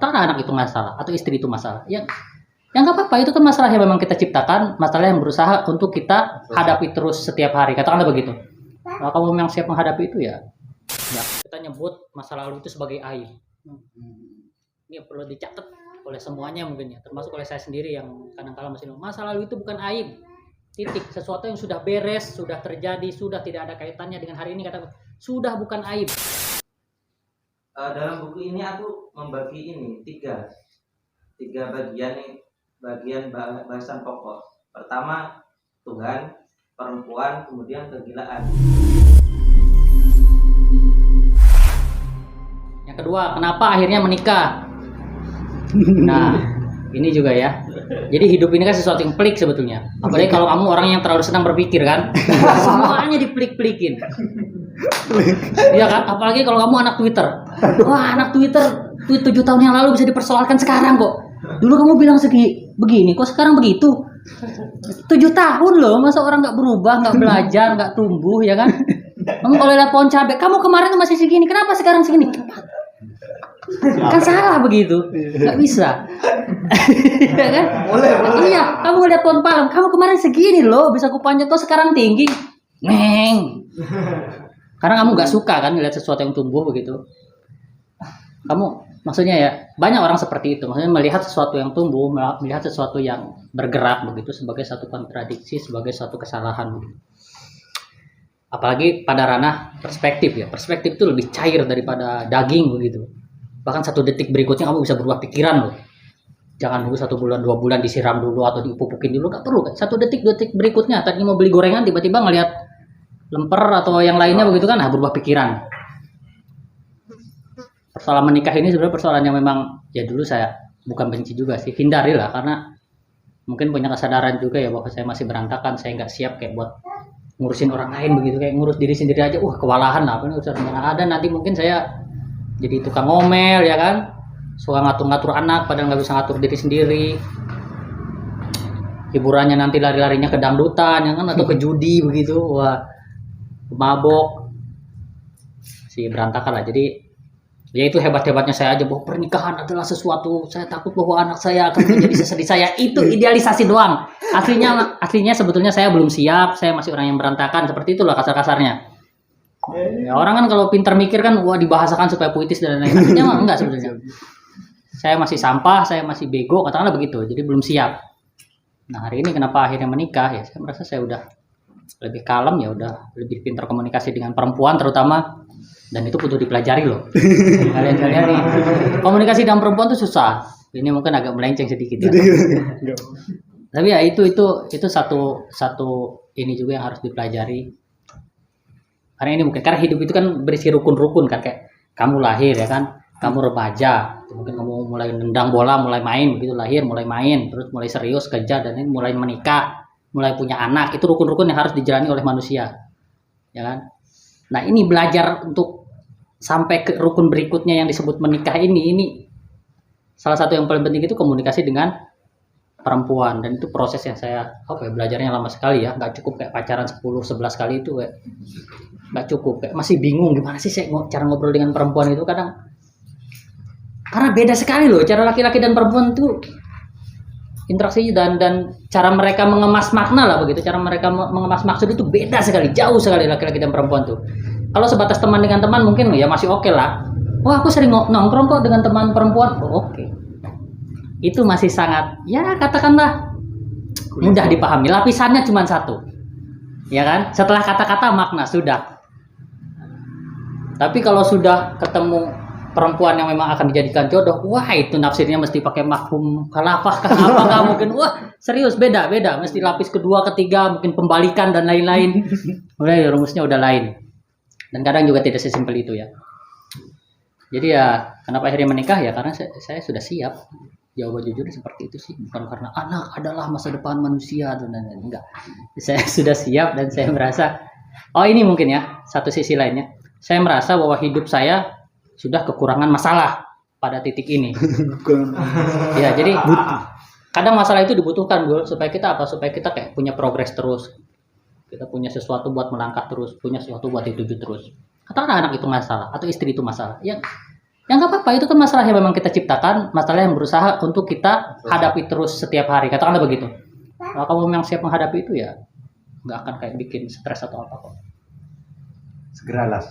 katakanlah anak itu masalah atau istri itu masalah, yang nggak apa-apa, itu kan masalah yang memang kita ciptakan, masalah yang berusaha untuk kita hadapi terus setiap hari, katakanlah begitu. Kalau kamu memang siap menghadapi itu ya kita nyebut masa lalu itu sebagai aib. Ini perlu dicatat oleh semuanya mungkin ya, termasuk oleh saya sendiri yang kadang-kala masih masa lalu itu bukan aib. Titik, sesuatu yang sudah beres, sudah terjadi, sudah tidak ada kaitannya dengan hari ini, kata sudah bukan aib. Dalam buku ini aku membagi ini tiga bagian nih, bagian bahasan pokok. Pertama Tuhan, perempuan, kemudian kegilaan. Yang kedua, kenapa akhirnya menikah? Nah, ini juga ya. Jadi hidup ini kan sesuatu yang pelik sebetulnya. Apalagi kalau kamu orang yang terlalu senang berpikir kan, semuanya dipelik-pelikin. Iya kan? Apalagi kalau kamu anak Twitter. Wah, anak Twitter tweet 7 tahun yang lalu bisa dipersoalkan sekarang kok. Dulu kamu bilang begini, kok sekarang begitu? 7 tahun loh, masa orang nggak berubah, nggak belajar, nggak tumbuh, ya kan? Kamu kalau lihat pohon cabai, kamu kemarin tuh masih segini, kenapa sekarang segini? Kan salah begitu, nggak bisa. Ya kan? Iya, kamu lihat pohon palem, kamu kemarin segini loh, bisa kupanjat, kok sekarang tinggi? Neng. Karena kamu nggak suka kan lihat sesuatu yang tumbuh begitu. Kamu maksudnya ya banyak orang seperti itu, maksudnya melihat sesuatu yang tumbuh, melihat sesuatu yang bergerak begitu sebagai satu kontradiksi, sebagai satu kesalahan begitu. Apalagi pada ranah perspektif ya, perspektif itu lebih cair daripada daging begitu. Bahkan 1 detik berikutnya kamu bisa berubah pikiran loh. Jangan nunggu 1 bulan 2 bulan disiram dulu atau dipupukin dulu, nggak perlu kan. 1 detik berikutnya tadi mau beli gorengan tiba-tiba ngelihat lemper atau yang lainnya begitu kan, berubah pikiran. Persoalan menikah ini sebenarnya persoalan yang memang ya dulu saya bukan benci juga sih, hindari lah, karena mungkin punya kesadaran juga ya bahwa saya masih berantakan, saya nggak siap kayak buat ngurusin orang lain begitu, kayak ngurus diri sendiri aja kewalahan lah, apa ini urusan ada nanti mungkin saya jadi tukang ngomel ya kan, suka ngatur-ngatur anak padahal nggak bisa ngatur diri sendiri, hiburannya nanti lari-larinya ke dangdutan ya kan, atau ke judi begitu, mabok, si berantakan lah. Jadi ya itu hebat-hebatnya saya aja bahwa pernikahan adalah sesuatu, saya takut bahwa anak saya akan menjadi seperti saya. Itu idealisasi doang. Aslinya sebetulnya saya belum siap, saya masih orang yang berantakan, seperti itulah kasar-kasarnya. Ya, orang kan kalau pintar mikir kan dibahasakan supaya puitis dan lain-lain. Aslinya mah enggak sebetulnya. Saya masih sampah, saya masih bego, katakanlah begitu. Jadi belum siap. Nah, hari ini kenapa akhirnya menikah ya? Saya merasa saya udah lebih kalem, ya udah lebih pintar komunikasi dengan perempuan terutama. Dan itu butuh dipelajari loh. Kalian nih, komunikasi dengan perempuan tuh susah. Ini mungkin agak melenceng sedikit ya. Tapi ya itu satu ini juga yang harus dipelajari. Karena ini mungkin karena hidup itu kan berisi rukun-rukun kan, kayak kamu lahir ya kan, kamu remaja, mungkin kamu mulai nendang bola, mulai main begitu, lahir mulai main, terus mulai serius kerja, dan ini mulai menikah, mulai punya anak. Itu rukun-rukun yang harus dijalani oleh manusia. Ya kan? Nah, ini belajar untuk sampai ke rukun berikutnya yang disebut menikah ini salah satu yang paling penting itu komunikasi dengan perempuan, dan itu proses yang saya belajarnya lama sekali ya, nggak cukup kayak pacaran 10-11 kali itu, kayak nggak cukup, kayak masih bingung gimana sih saya cara ngobrol dengan perempuan itu kadang, karena beda sekali loh cara laki-laki dan perempuan itu interaksi dan cara mereka mengemas makna lah begitu, cara mereka mengemas maksud itu beda sekali, jauh sekali laki-laki dan perempuan tuh. Kalau sebatas teman dengan teman mungkin ya masih oke lah. Aku sering nongkrong kok dengan teman perempuan. Oke. Itu masih sangat ya katakanlah mudah dipahami. Lapisannya cuma satu. Ya kan? Setelah kata-kata makna sudah. Tapi kalau sudah ketemu perempuan yang memang akan dijadikan jodoh, itu nafsirnya mesti pakai mafhum khalafah kah apakah mungkin serius beda, mesti lapis kedua, ketiga, mungkin pembalikan dan lain-lain. Rumusnya udah lain. Dan kadang juga tidak sesimpel itu ya. Jadi ya kenapa akhirnya menikah ya karena saya sudah siap. Jawab jujur seperti itu sih, bukan karena anak adalah masa depan manusia dan lain-lain, enggak. Saya sudah siap dan saya merasa ini mungkin ya satu sisi lainnya. Saya merasa bahwa hidup saya sudah kekurangan masalah pada titik ini. Ya, jadi kadang masalah itu dibutuhkan supaya kita kayak punya progres terus. Kita punya sesuatu buat melangkah terus, punya sesuatu buat dituju terus. Katakanlah anak itu masalah atau istri itu masalah. Ya nggak apa-apa, itu kan masalah yang memang kita ciptakan, masalah yang berusaha untuk kita hadapi terus setiap hari. Katakanlah begitu. Kalau kamu memang siap menghadapi itu ya nggak akan kayak bikin stres atau apa kok. Segeralah.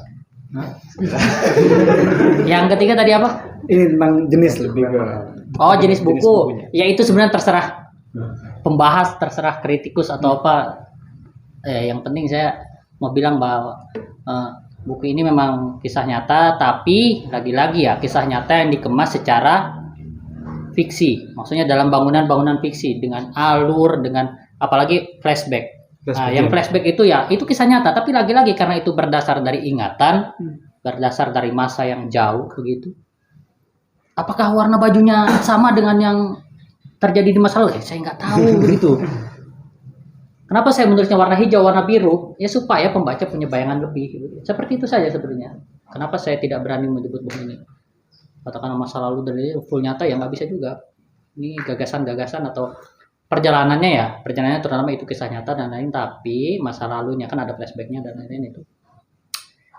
Yang ketiga tadi apa? Ini tentang jenis lebih ke Oh, jenis buku. bukunya. Ya itu sebenarnya terserah pembahas, terserah kritikus atau apa. Yang penting saya mau bilang bahwa buku ini memang kisah nyata, tapi lagi-lagi ya kisah nyata yang dikemas secara fiksi. Maksudnya dalam bangunan-bangunan fiksi dengan alur, dengan apalagi flashback. Nah, yang flashback itu ya itu kisah nyata, tapi lagi-lagi karena itu berdasar dari ingatan, berdasar dari masa yang jauh begitu. Apakah warna bajunya sama dengan yang terjadi di masa lalu? Saya nggak tahu begitu. Kenapa saya menulisnya warna hijau, warna biru? Ya supaya pembaca punya bayangan lebih. Gitu. Seperti itu saja sebenarnya. Kenapa saya tidak berani menyebut buku ini? Katakan masa lalu dari full nyata ya nggak bisa juga. Ini gagasan-gagasan atau perjalanannya ya. Perjalanannya terutama itu kisah nyata dan lain. Tapi masa lalunya kan ada flashbacknya dan lain-lain itu.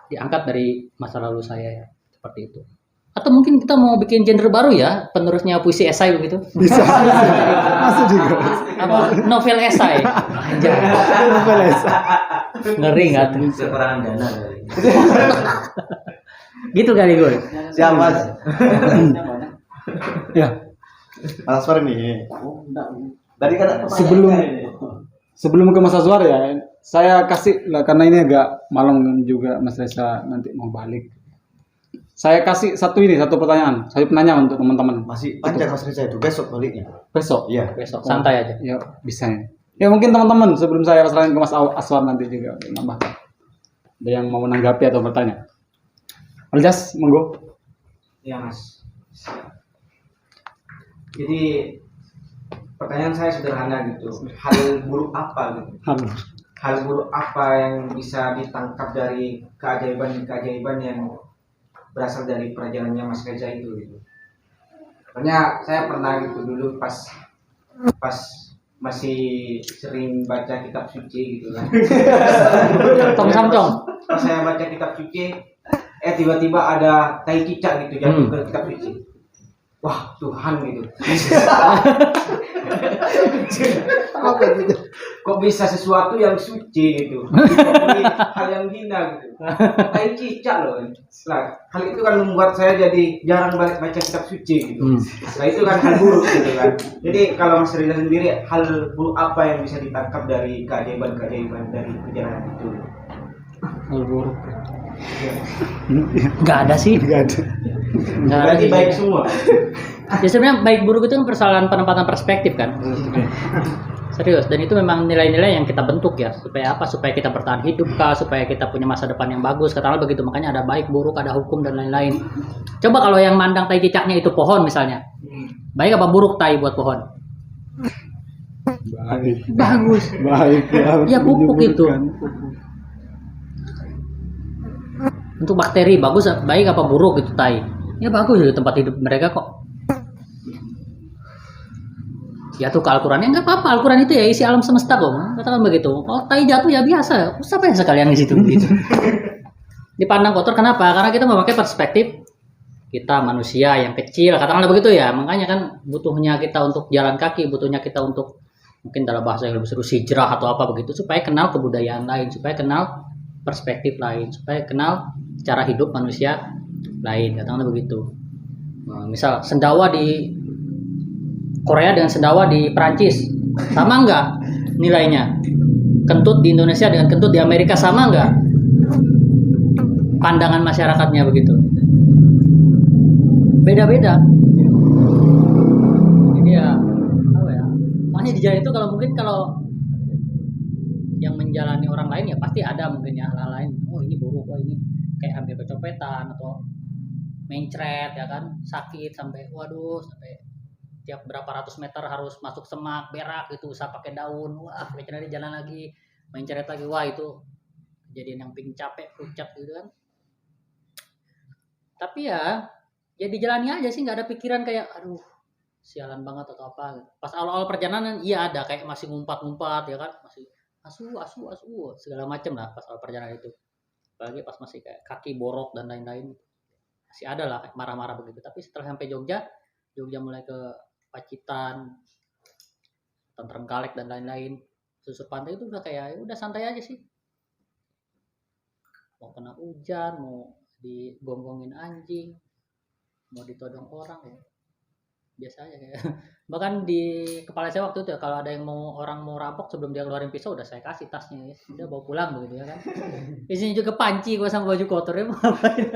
Diangkat dari masa lalu saya ya. Seperti itu. Atau mungkin kita mau bikin genre baru ya, penerusnya puisi esai begitu. Bisa. Masuk juga. Apa? Novel esai. Anjay. Novel esai. Ngeri nggak tuh? Kekurangan dana kali. Gitu kali gue. Siap Mas. Ya, Mas Far nih. Tadi kan sebelum ke Mas Azwar ya, saya kasih lah karena ini agak malam juga Mas Reza nanti mau balik. Saya kasih satu pertanyaan, satu penanya untuk teman-teman. Masih panjang Mas Reza itu besok baliknya. Besok. Iya. Besok santai aja. Ya bisa ya. Ya mungkin teman-teman sebelum saya serahin ke Mas Aswar nanti juga nambahkan. Ada yang mau menanggapi atau bertanya? Aljas, monggo. Ya Mas. Jadi pertanyaan saya sederhana gitu. Hal buruk apa gitu? Halo. Hal buruk apa yang bisa ditangkap dari keajaiban yang berasal dari perjalanannya Mas Reza itu gitu? Soalnya saya pernah gitu dulu pas masih sering baca kitab suci gitu kan. Tong samcong. Pas saya baca kitab suci, tiba-tiba ada tai cicak gitu jatuh ke kitab suci. Wah Tuhan gitu. Apa itu? Kok bisa sesuatu yang suci gitu? Jadi hal yang hina gitu. Tai cicak loh. Nah, hal itu kan membuat saya jadi jarang baca kitab suci gitu. Nah itu kan hal buruk gitu kan. Jadi kalau Mas Reza sendiri, hal buruk apa yang bisa ditangkap dari keajaiban dari perjalanan itu? Hal buruk. Nggak ada sih. Enggak ada. Nggak ada. Berarti baik semua. Ya sebenarnya baik buruk itu kan persoalan penempatan perspektif kan. Serius, dan itu memang nilai-nilai yang kita bentuk ya. Supaya apa? Supaya kita bertahan hidup kah? Supaya kita punya masa depan yang bagus. Katakanlah begitu. Makanya ada baik, buruk, ada hukum dan lain-lain. Coba kalau yang mandang tai cicaknya itu pohon misalnya. Baik apa buruk tai buat pohon? Baik. Bagus. Baik. Ya, pupuk itu. Untuk bakteri bagus, baik apa buruk itu tai? Ya bagus itu tempat hidup mereka kok. Ya tuh ke Al-Quran ya nggak apa-apa, Al-Quran itu ya isi alam semesta kok, katakan begitu. Kalau tai jatuh ya biasa, siapa yang sekalian di situ gitu. Dipandang kotor kenapa? Karena kita memakai perspektif kita manusia yang kecil, katakanlah begitu ya. Makanya kan butuhnya kita untuk jalan kaki, butuhnya kita untuk mungkin dalam bahasa yang lebih seru hijrah atau apa begitu, supaya kenal kebudayaan lain, supaya kenal perspektif lain, supaya kenal cara hidup manusia lain, katakanlah begitu. Nah, misal sendawa di Korea dengan sendawa di Perancis sama nggak nilainya? Kentut di Indonesia dengan kentut di Amerika sama nggak? Pandangan masyarakatnya begitu. Beda-beda. Jadi ya, apa ya? Makanya di jalan itu kalau yang menjalani orang lain ya pasti ada mungkin ya hal lain. Oh ini buruk, oh ini kayak hampir kecopetan atau mencret ya kan, sakit sampai waduh sampai tiap berapa ratus meter harus masuk semak berak itu usah pakai daun, wah veterinaris jalan lagi main ceret lagi, wah itu kejadian yang ping capek pucat gitu kan. Tapi ya dijalani aja sih, nggak ada pikiran kayak aduh sialan banget atau apa. Pas awal-awal perjalanan iya ada kayak masih ngumpat-ngumpat ya kan, masih asu segala macam lah pas awal perjalanan itu, apalagi pas masih kayak kaki borok dan lain-lain. masih ada lah kayak marah-marah begitu. Tapi setelah sampai Jogja mulai ke Pacitan, Trenggalek dan lain-lain, susur pantai itu udah kayak udah santai aja sih. Mau kena hujan, mau digonggongin anjing, mau ditodong orang ya biasa aja kayak. Bahkan di kepala saya waktu itu ya, kalau ada yang orang mau rampok sebelum dia keluarin pisau udah saya kasih tasnya ya, udah bawa pulang begitu ya kan. Isinya juga panci gua sama baju kotornya mau ngapain.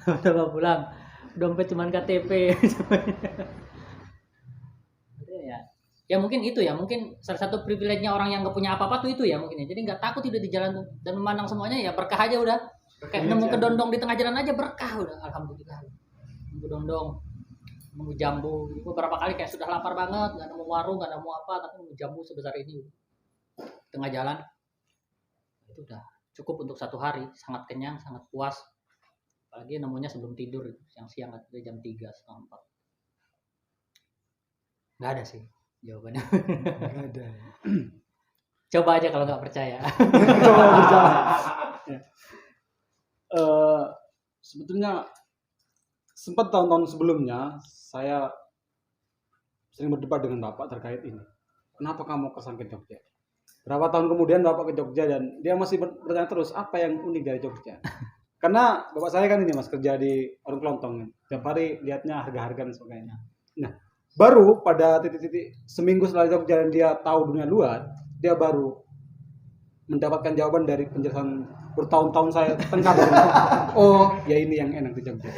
Udah bawa pulang, dompet cuman KTP. Ya mungkin itu ya, mungkin salah satu privilege-nya orang yang nggak punya apa-apa tuh itu ya mungkin ya. Jadi nggak takut hidup di jalan tuh dan memandang semuanya ya berkah aja udah. Kayak nemu kedondong di tengah jalan aja berkah udah, alhamdulillah. Nemu kedondong, nemu jambu. Beberapa kali kayak sudah lapar banget, nggak nemu warung, nggak nemu apa, tapi nemu jambu sebesar ini tengah jalan. Itu udah cukup untuk satu hari, sangat kenyang, sangat puas. Apalagi nemunya sebelum tidur, siang-siang atau jam 3 setengah 4. Nggak ada sih jawabannya. Nggak ada. Coba aja kalau nggak percaya. Coba berjalan. Ya. Sebetulnya sempat tahun-tahun sebelumnya saya sering berdebat dengan Bapak terkait ini. Kenapa kamu kesan ke Jogja? Berapa tahun kemudian Bapak ke Jogja dan dia masih bertanya terus apa yang unik dari Jogja. Karena Bapak saya kan ini Mas kerja di warung kelontong. Tiap hari lihatnya harga-harga dan sebagainya. Nah, baru pada titik-titik seminggu setelah Jogja dan dia tahu dunia luar, dia baru mendapatkan jawaban dari penjelasan bertahun-tahun saya tangkap. Oh, ya ini yang enak di Jogja.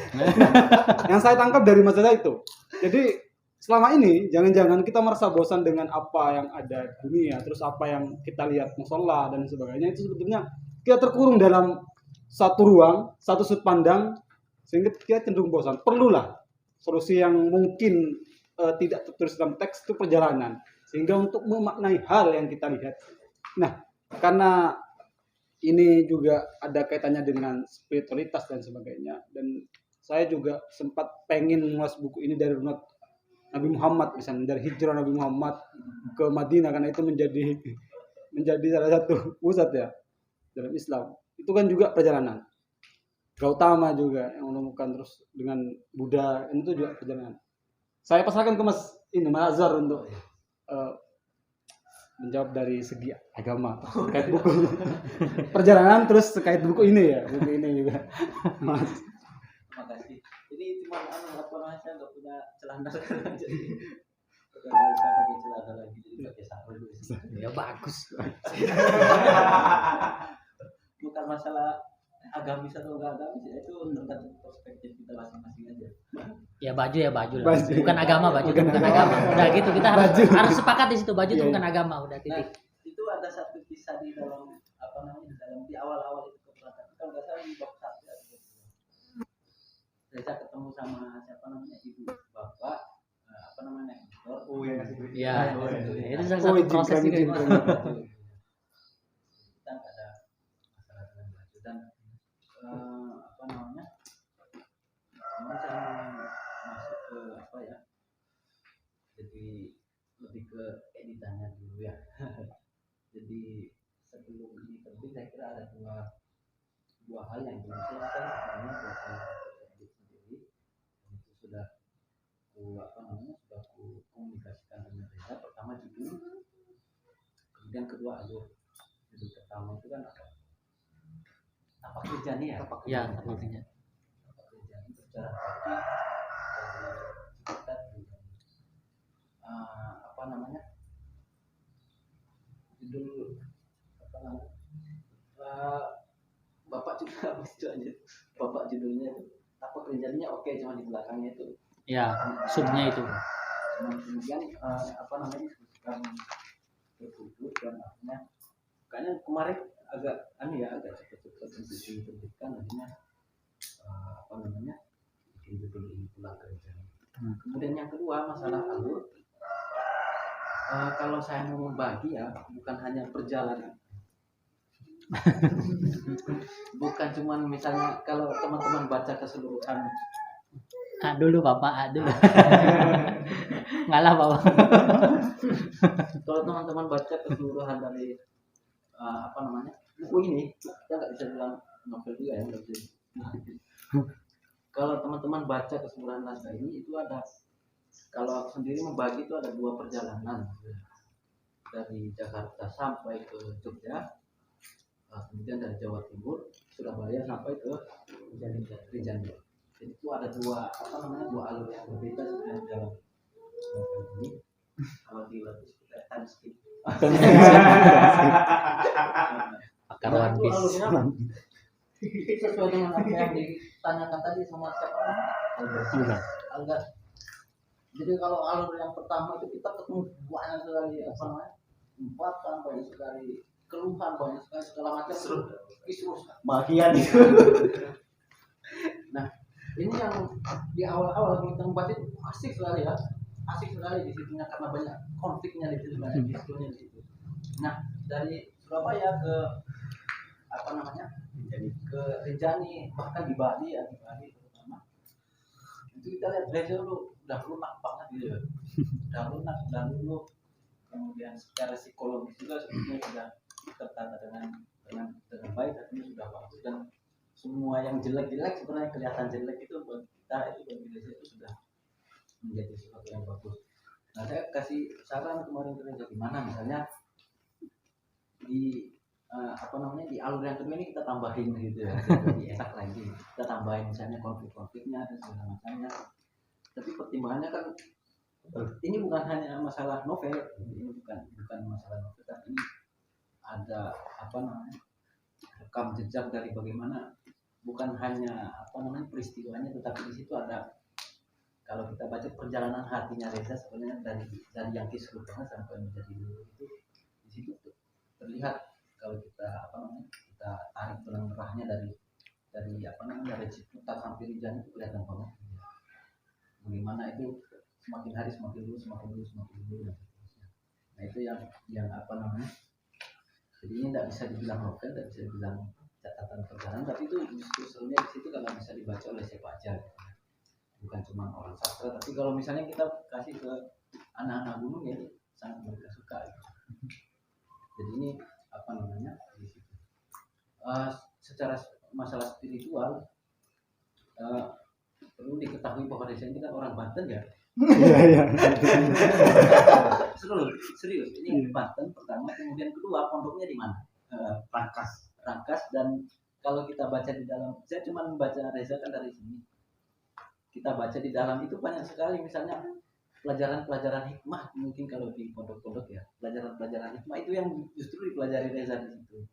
Yang saya tangkap dari masalah itu. Jadi selama ini jangan-jangan kita merasa bosan dengan apa yang ada di dunia, terus apa yang kita lihat musola dan sebagainya, itu sebetulnya kita terkurung dalam satu ruang, satu sudut pandang sehingga kita cenderung bosan. Perlulah solusi yang mungkin tidak tertulis dalam teks itu perjalanan sehingga untuk memaknai hal yang kita lihat. Nah, karena ini juga ada kaitannya dengan spiritualitas dan sebagainya, dan saya juga sempat pengen mengulas buku ini dari runut Nabi Muhammad, misalnya dari hijrah Nabi Muhammad ke Madinah, karena itu menjadi salah satu pusat ya dalam Islam. Itu kan juga perjalanan. Gautama juga yang menemukan, terus dengan Buddha, itu juga perjalanan. Saya pasrahkan ke Mas Azhar untuk menjawab dari segi agama terkait buku perjalanan, terus terkait buku ini ya, buku ini juga. Mas. Terima kasih. Ini cuma apa namanya, saya nggak punya celana sekarang, jadi udah nggak bisa pakai celana lagi, jadi pakai sarung dulu. Ya bagus. Bukan masalah agamis atau enggak agamis ya, itu tergantung perspektif kita masing-masing aja. Ya baju lah. Baju. Bukan agama, baju itu bukan agama. Udah gitu kita harus sepakat di situ, baju itu bukan agama, udah titik. Itu ada satu kisah di dalam apa namanya, di awal-awal itu keberangkatan, kalau nggak salah di bab 1 ya. Saya ketemu sama siapa namanya, ibu bapak apa namanya, editor. Oh ya, kasih duit. Iya. Ya. Itu salah satu proses juga. Kita nggak ada masalah dengan baju dan apa namanya, ini saya masuk ke apa ya, jadi lebih ke editannya dulu ya. Jadi sebelum ini terbit, saya kira ada dua hal yang belum selesai sebenarnya buat saya edit sendiri. Itu sudah sudah komunikasikan dengan mereka. Pertama judul, kemudian kedua alur. Judul pertama itu kan apa kerjanya ya? Ya, artinya. Kerjaan berjalan kaki dari kita apa namanya, judul apa namanya, bapak juga istilahnya, bapak judulnya itu apa kerjanya, oke, cuma di belakangnya itu Ya, subnya itu. kemudian apa namanya, diskusikan berkumpul dan akhirnya kayaknya kemarin agak agak cepat-cepat untuk diterbitkan, akhirnya apa namanya, bikin judul ini pulang kerja. Kemudian yang kedua, masalah alur. Kalau saya mau membagi ya, bukan hanya perjalanan. Bukan cuman misalnya kalau teman-teman baca keseluruhan. Dulu Bapak, dulu. Ngalah Bapak. Kalau teman-teman baca keseluruhan dari apa namanya, buku ini, kita nggak bisa bilang novel juga ya, kalau teman-teman baca keseluruhan naskah ini itu ada, kalau aku sendiri membagi itu ada 2 perjalanan dari Jakarta sampai ke Jogja, kemudian dari Jawa Timur Surabaya sampai ke Rinjani. Jadi itu ada 2 alur yang berbeda sebenarnya dalam novel ini. Kalau di web kita time skip. Pakar Nah, One itu Piece. alurnya sesuai dengan apa yang ditanyakan tadi sama siapa namanya? Alga. Jadi kalau alur yang pertama itu kita ketemu banyak sekali apa namanya, umpatan, banyak sekali keluhan, banyak sekali segala macam kisruh. Makian itu. Nah, ini yang di awal-awal kita membaca itu asik sekali ya, asik sekali di situnya karena banyak konfliknya di situ, banyak diskusinya di situ. Nah, dari Surabaya ke apa namanya, ke Rinjani, bahkan di Bali ya, di Bali terutama, itu kita lihat Reza lu udah lunak banget gitu ya, udah lunak, udah luluh, kemudian secara psikologis juga sebetulnya sudah tertata dengan baik, artinya sudah bagus, dan semua yang jelek-jelek sebenarnya kelihatan jelek itu buat kita, itu bagi Reza itu sudah menjadi sesuatu yang bagus. Nah, saya kasih saran kemarin ke Reza, gimana misalnya di apa namanya, di alur yang kedua ini kita tambahin gitu ya, lebih enak lagi, kita tambahin misalnya konflik-konfliknya dan segala macamnya. Tapi pertimbangannya kan ini bukan hanya masalah novel, ini bukan masalah novel, tapi ini ada apa namanya, rekam jejak dari bagaimana, bukan hanya apa namanya peristiwanya, tetapi di situ ada, kalau kita baca perjalanan hatinya Reza sebenarnya dari yang kisruh banget sampai menjadi dulu itu, di situ tuh terlihat. Kalau kita apa namanya, kita tarik benang merahnya dari apa namanya, dari Ciputat sampai Rinjani itu kelihatan banget bagaimana itu semakin hari semakin dulu dan seterusnya. Nah, itu yang apa namanya, jadi ini tidak bisa dibilang novel, tidak bisa dibilang catatan perjalanan, tapi itu justru serunya di situ kalau bisa dibaca oleh siapa aja, bukan cuma orang sastra. Tapi kalau misalnya kita kasih ke anak-anak gunung ya sangat mereka suka gitu. Jadi ini apa namanya, di situ secara masalah spiritual perlu diketahui bahwa Reza ini kan orang Banten ya. Iya. Serius ini Banten pertama, kemudian kedua pondoknya di mana, Rangkas. Dan kalau kita baca di dalam, saya cuma membaca Reza kan dari sini, kita baca di dalam itu banyak sekali misalnya pelajaran-pelajaran hikmah, mungkin kalau di pondok-pondok ya, pelajaran-pelajaran hikmah itu yang justru dipelajari Reza di situ.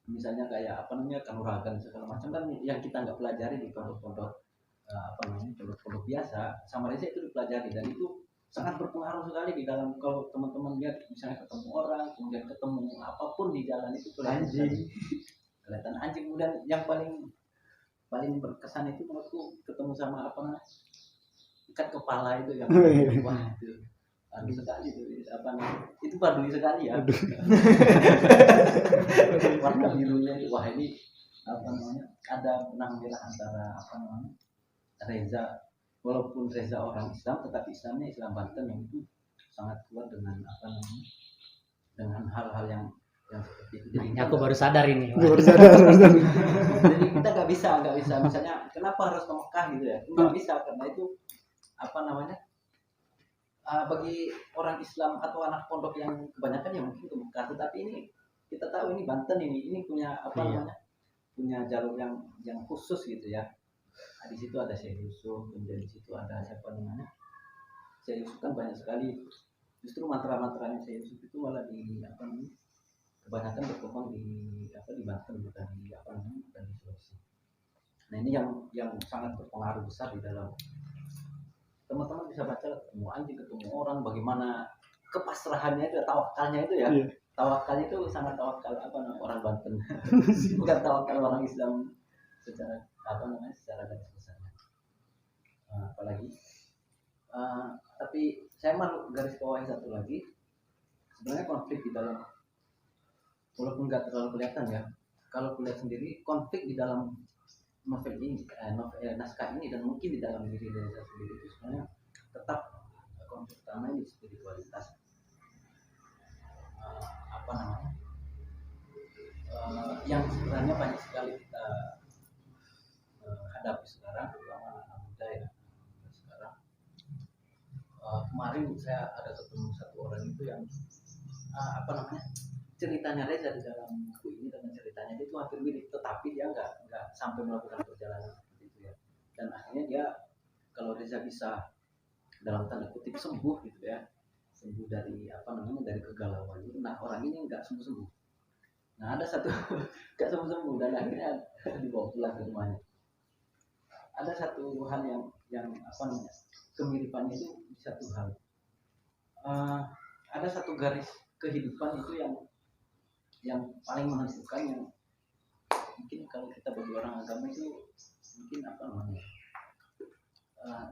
Misalnya kayak apa namanya, kanuragan segala macam kan yang kita nggak pelajari di pondok-pondok apa namanya, pondok-pondok biasa, sama Reza itu dipelajari, dan itu sangat berpengaruh sekali di dalam. Kalau teman-teman lihat misalnya ketemu orang, kemudian ketemu apapun di jalan itu kelihatan anjing. Kemudian yang paling berkesan itu menurutku ketemu sama apa namanya, ikat kepala itu yang wah itu bagus sekali itu, apa namanya, itu badui sekali ya. Warna birunya itu, wah ini apa namanya, ada benang merah antara apa namanya, Reza, walaupun Reza orang Islam tetapi Islamnya Islam Banten yang itu sangat kuat dengan apa namanya, dengan hal-hal yang seperti itu. Jadi Aku baru sadar ini. jadi kita nggak bisa misalnya kenapa harus ke Mekah gitu ya, nggak bisa, karena itu apa namanya, bagi orang Islam atau anak pondok yang kebanyakan ya mungkin ke Mekah, tetapi ini kita tahu ini Banten ini punya apa namanya, punya jalur yang khusus gitu ya. Nah, di situ ada Syekh Yusuf, kemudian di situ ada siapa namanya, Syekh Yusuf kan banyak sekali, justru mantra-mantranya Syekh Yusuf itu malah di apa namanya, kebanyakan berkembang di Banten, bukan di apa namanya, bukan di Sulawesi. Nah, ini yang sangat berpengaruh besar di dalam. Teman-teman bisa baca, ketemu anjing, ketemu orang, bagaimana kepasrahannya itu, tawakalnya itu ya. Tawakal itu sangat tawakal apa namanya, orang Banten. Bukan tawakal orang Islam secara apa namanya, secara garis besarnya. Apalagi tapi saya mau garis bawahi satu lagi, sebenarnya konflik di dalam, walaupun nggak terlalu kelihatan ya, kalau kulihat sendiri konflik di dalam novel ini, naskah ini, dan mungkin di dalam diri Reza sendiri itu sebenarnya tetap konflik utama ini spiritualitas. Apa namanya, yang sebenarnya banyak sekali kita hadapi sekarang, terutama kemarin saya ada ketemu satu orang itu yang apa namanya, ceritanya Reza di dalam buku ini dengan ceritanya dia itu hampir mirip, tetapi dia nggak sampai melakukan perjalanan seperti itu ya. Dan akhirnya dia, kalau Reza bisa dalam tanda kutip sembuh gitu ya, sembuh dari apa namanya, dari kegalauan itu. Nah orang ini nggak sembuh. Nah ada satu nggak sembuh dan akhirnya dibawa pulang ke rumahnya. Ada satu hal yang apa namanya, kemiripannya itu di satu hal. Ada satu garis kehidupan itu yang paling menentukan, yang mungkin kalau kita bagi orang agama itu mungkin apa namanya,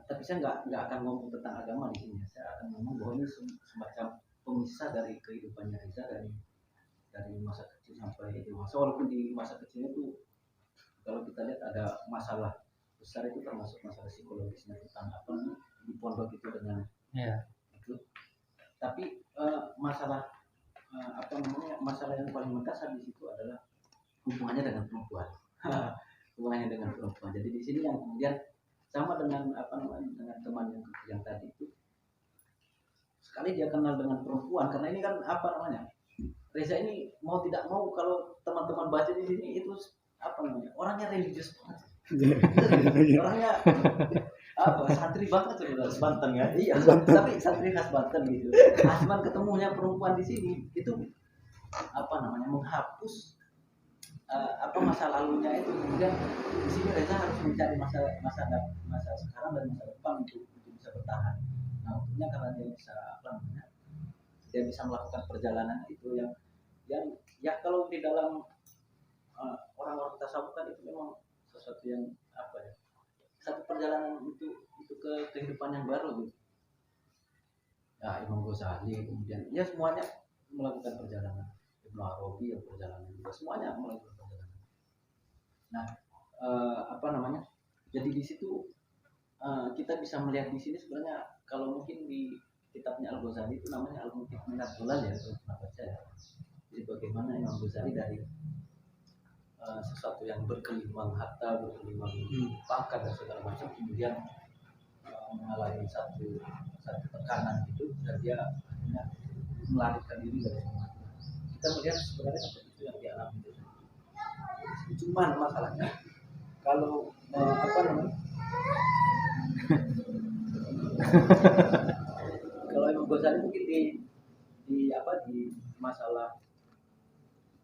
tapi saya nggak akan ngomong tentang agama di sini. Saya akan ngomong bahwa ini semacam pemisah dari kehidupannya Reza, dari masa kecil sampai dewasa. Walaupun di masa kecilnya itu kalau kita lihat ada masalah besar, itu termasuk masalah psikologisnya tentang apa namanya, di pondok itu dengan itu. Tapi masalah apa namanya, masalah yang paling mendasar di situ adalah hubungannya dengan perempuan. Hubungannya dengan perempuan. Jadi di sini yang kemudian sama dengan apa namanya, dengan teman yang tadi itu, sekali dia kenal dengan perempuan, karena ini kan apa namanya, Reza ini mau tidak mau kalau teman-teman baca di sini itu apa namanya, orangnya religius banget. Orangnya apa, santri banget sudah khas Banten ya. Iya, tapi santri khas Banten gitu. Asman ketemunya perempuan di sini itu apa namanya, menghapus apa masa lalunya itu. Kemudian di sini Reza harus mencari masa sekarang dan masa depan untuk bisa bertahan. Nah untungnya karena dia bisa apa namanya, dia bisa melakukan perjalanan itu yang ya kalau di dalam orang-orang tasawuf kan itu memang sesuatu yang apa ya, satu perjalanan untuk ke kehidupan yang baru gitu. Ya Imam Ghazali kemudian ya semuanya melakukan perjalanan, Ibnu Arabi yang perjalanan juga, semuanya melakukan perjalanan. Nah apa namanya, jadi di situ kita bisa melihat di sini sebenarnya, kalau mungkin di kitabnya Al Ghazali itu namanya Al Muqit Minad Dhalal ya, kalau pernah baca ya. Jadi bagaimana Imam Ghazali dari sesuatu yang berkelimang harta, berkelimang pangkat dan segala macam, kemudian mengalami satu tekanan gitu, dan dia akhirnya melarikan diri dari semua. Kita melihat sebenarnya seperti itu yang dialami itu. Cuman masalahnya kalau apa namanya, kalau Imam Ghazali mungkin di apa, di masalah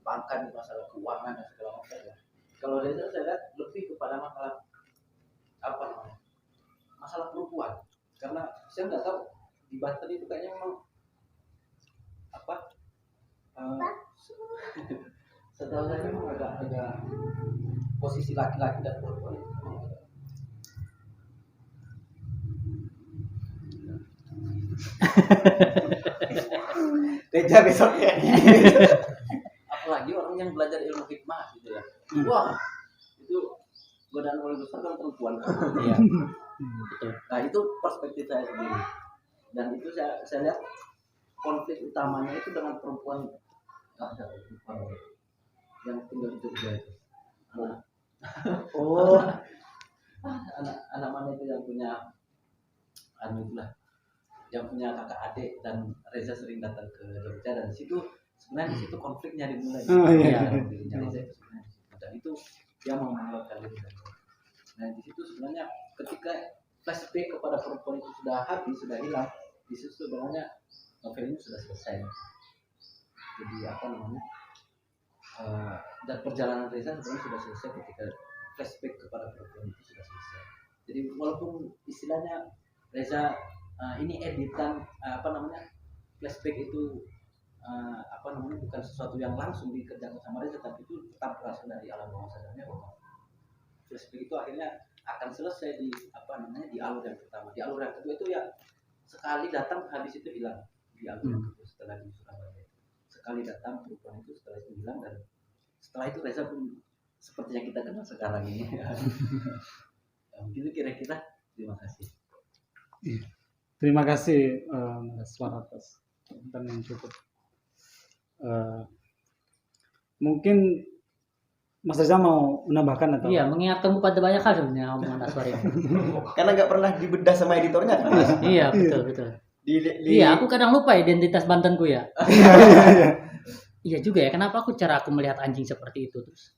pangkat, di masalah keuangan dan segala macam ya. Kalau Reza saya lihat lebih kepada masalah apa namanya, masalah perempuan. Karena saya nggak tahu di Banten itu kayaknya memang apa setahu saya memang ada posisi laki-laki dan perempuan itu memang ada. Reja besok ya. Apalagi orang yang belajar ilmu hikmah gitu ya. Wah, itu godaan paling besar kan perempuan. Iya. Betul. Nah itu perspektif saya sendiri. Dan itu saya lihat konflik utamanya itu dengan perempuan yang tinggal di Jogja itu. Anak mana itu yang punya itulah, yang punya kakak adik, dan Reza sering datang ke Jogja, dan di situ sebenarnya di situ konfliknya dimulai. Dirinya Reza itu sebenarnya, dan itu dia mau mengeluarkan diri dari. Nah di situ sebenarnya ketika flashback kepada perempuan itu sudah habis, sudah hilang, di situ sebenarnya novel ini sudah selesai. Jadi apa namanya, dan perjalanan Reza sebenarnya sudah selesai ketika flashback kepada perempuan itu sudah selesai. Jadi walaupun istilahnya Reza ini editan apa namanya, flashback itu apa namanya, bukan sesuatu yang langsung dikerjakan sama Reza, tapi itu tetap berasal dari alam bawah sadarnya bahwa flashback itu akhirnya akan selesai di apa namanya, di alur yang pertama. Di alur yang kedua itu ya sekali datang habis itu hilang. Di alur yang kedua setelah di Surabaya, sekali datang perempuan itu, setelah itu hilang, dan setelah itu Reza pun seperti yang kita kenal sekarang ini. Begitu kira-kira. Terima kasih. Terima kasih Mas War atas komentar yang cukup. Mungkin Mas Reza mau menambahkan atau? Iya, mengingatkan pada banyak hal sebenarnya omongan Aswar ini. Karena nggak pernah dibedah sama editornya kan. Iya, betul. Iya, aku kadang lupa identitas Bantenku ya. Iya juga ya, kenapa cara aku melihat anjing seperti itu terus?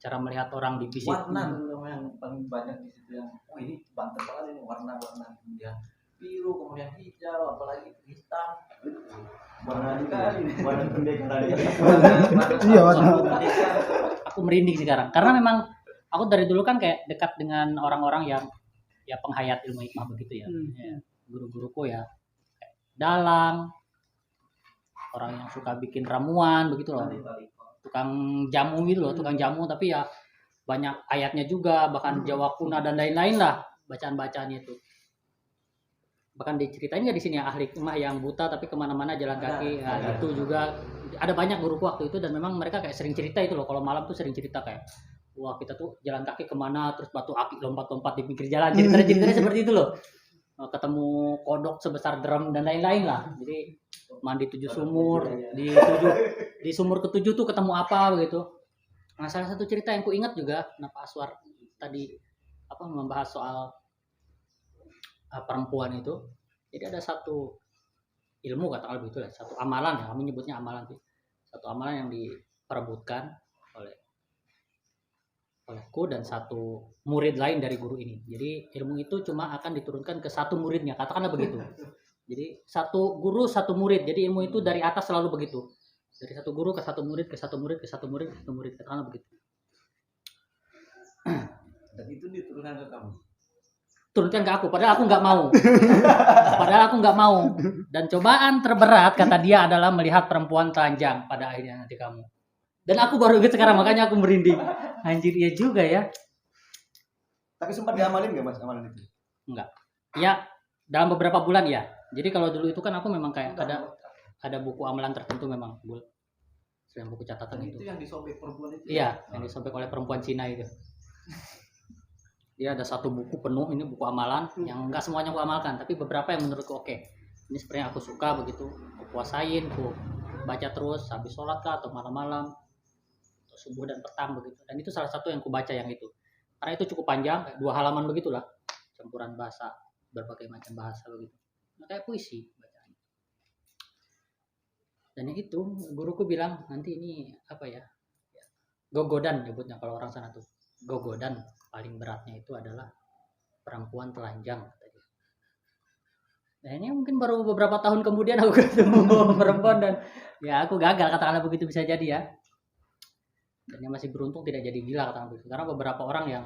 Cara melihat orang di visit. Warna dulu yang paling banyak di situ yang ini Banten banget ini warna-warna kemudian biru kemudian hijau apalagi hitam Warna ini, warna pendekar. Iya, warna. Aku merinding sekarang karena memang aku dari dulu kan kayak dekat dengan orang-orang yang ya penghayat ilmu hikmah begitu ya. Ya, guru-guruku ya kayak dalang, orang yang suka bikin ramuan begitu loh. Tukang jamu gitu loh, tukang jamu tapi ya banyak ayatnya juga, bahkan Jawa kuna dan lain-lain lah bacaan-bacaannya itu. Bahkan diceritain nggak di sini ya ahli hikmah yang buta tapi kemana-mana jalan kaki, nah, itu juga ada banyak guruku waktu itu dan memang mereka kayak sering cerita itu loh, kalau malam tuh sering cerita kayak wah kita tuh jalan kaki kemana terus batu akik lompat-lompat di pinggir jalan, ceritanya seperti itu loh. Ketemu kodok sebesar drum dan lain-lain lah. Jadi mandi 7 sumur, di sumur ke-7 tuh ketemu apa begitu. Nah, salah satu cerita yang ku ingat juga kenapa Aswar tadi membahas soal perempuan itu. Jadi ada satu ilmu katakanlah begitu lah, satu amalan ya, kami nyebutnya amalan sih. Satu amalan yang diperebutkan olehku dan satu murid lain dari guru ini. Jadi ilmu itu cuma akan diturunkan ke satu muridnya, katakanlah begitu. Jadi satu guru satu murid. Jadi ilmu itu dari atas selalu begitu. Dari satu guru ke satu murid, ke satu murid, ke satu murid, ke satu murid, katakanlah begitu. dan itu diturunkan ke kamu. Turunkan ke aku, padahal aku nggak mau. Padahal aku nggak mau. Dan cobaan terberat kata dia adalah melihat perempuan telanjang pada akhirnya nanti kamu. Dan aku baru ingat sekarang, makanya aku merinding. Anjir, iya juga ya. Tapi sempat diamalin nggak mas amalan itu? Enggak. Ya, dalam beberapa bulan ya. Jadi kalau dulu itu kan aku memang kayak ada buku amalan tertentu memang. Selain buku catatan Itu yang disobek perempuan itu. Iya, yang disobek oleh perempuan Cina itu. Dia ada satu buku penuh, ini buku amalan yang enggak semuanya aku amalkan, tapi beberapa yang menurutku oke. Ini sebenarnya aku suka begitu. Aku puasain, aku baca terus habis sholat kah atau malam-malam. Subuh dan petang begitu, dan itu salah satu yang ku baca yang itu karena itu cukup panjang, 2 halaman begitulah, campuran bahasa berbagai macam bahasa begitu, nah, kayak puisi bacaannya. Dan yang itu guruku bilang nanti ini apa ya, gogodan nyebutnya kalau orang sana tuh, gogodan paling beratnya itu adalah perempuan telanjang katanya. Nah ini mungkin baru beberapa tahun kemudian aku ketemu perempuan dan ya aku gagal katakanlah begitu, bisa jadi ya. Dan yang masih beruntung tidak jadi gila katakan begitu, karena beberapa orang yang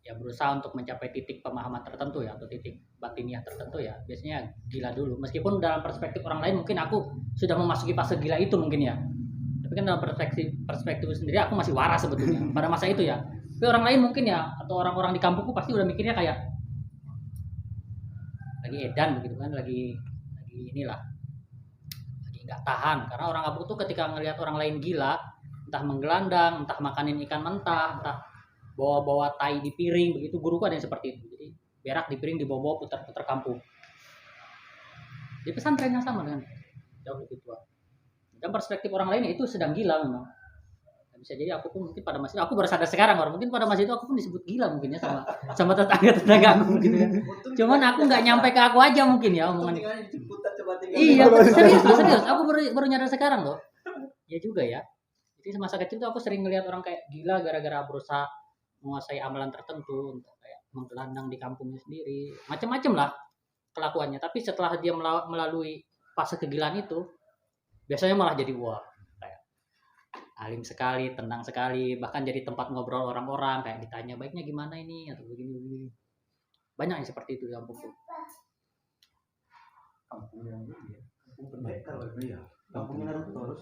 ya berusaha untuk mencapai titik pemahaman tertentu ya atau titik batiniah tertentu ya biasanya gila dulu, meskipun dalam perspektif orang lain mungkin aku sudah memasuki fase gila itu mungkin ya, tapi kan dalam perspektif sendiri aku masih waras sebetulnya pada masa itu ya. Tapi orang lain mungkin ya atau orang-orang di kampungku pasti udah mikirnya kayak lagi edan begitu kan, lagi inilah lagi nggak tahan, karena orang kampung tuh ketika ngelihat orang lain gila entah menggelandang, entah makanin ikan mentah, entah bawa-bawa tai di piring begitu. Guruku ada yang seperti itu. Jadi berak di piring dibawa-bawa putar-putar kampung. Di pesantren yang sama dengan jauh lebih tua. Dan perspektif orang lain itu sedang gila memang. Bisa jadi aku pun mungkin pada masa itu, aku baru sadar sekarang orang mungkin pada masa itu aku pun disebut gila mungkin ya sama tetangga aku gitu kan. Cuman aku nggak nyampe ke aku aja mungkin ya omongan. Iya serius. Aku baru nyadar sekarang loh. Ya juga ya. Jadi semasa kecil tuh aku sering ngelihat orang kayak gila gara-gara berusaha menguasai amalan tertentu, entah kayak menggelandang di kampungnya sendiri, macam-macam lah kelakuannya. Tapi setelah dia melalui fase kegilaan itu, biasanya malah jadi wah kayak alim sekali, tenang sekali, bahkan jadi tempat ngobrol orang-orang, kayak ditanya baiknya gimana ini atau begini. Banyak yang seperti itu di kampungku. Kampung yang ini ya, kampung pendekar ya. Kampungnya Naruto.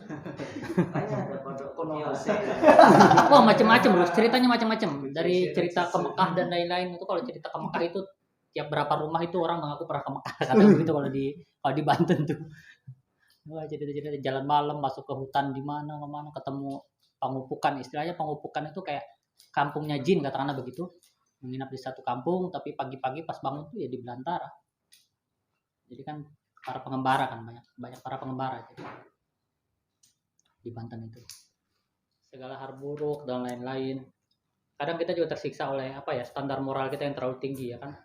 Wah macam-macam loh, ceritanya macam-macam. Dari cerita ke Mekah dan lain-lain itu, kalau cerita ke Mekah itu tiap berapa rumah itu orang mengaku pernah ke Mekah kata begitu kalau di Banten tuh. Wah cerita-cerita jalan malam masuk ke hutan di mana ketemu pengupukan, istilahnya pengupukan itu kayak kampungnya jin katakanlah begitu. Menginap di satu kampung tapi pagi-pagi pas bangun tuh ya di belantara. Jadi kan para pengembara kan banyak para pengembara jadi di Banten itu segala hal buruk dan lain-lain. Kadang kita juga tersiksa oleh standar moral kita yang terlalu tinggi ya kan,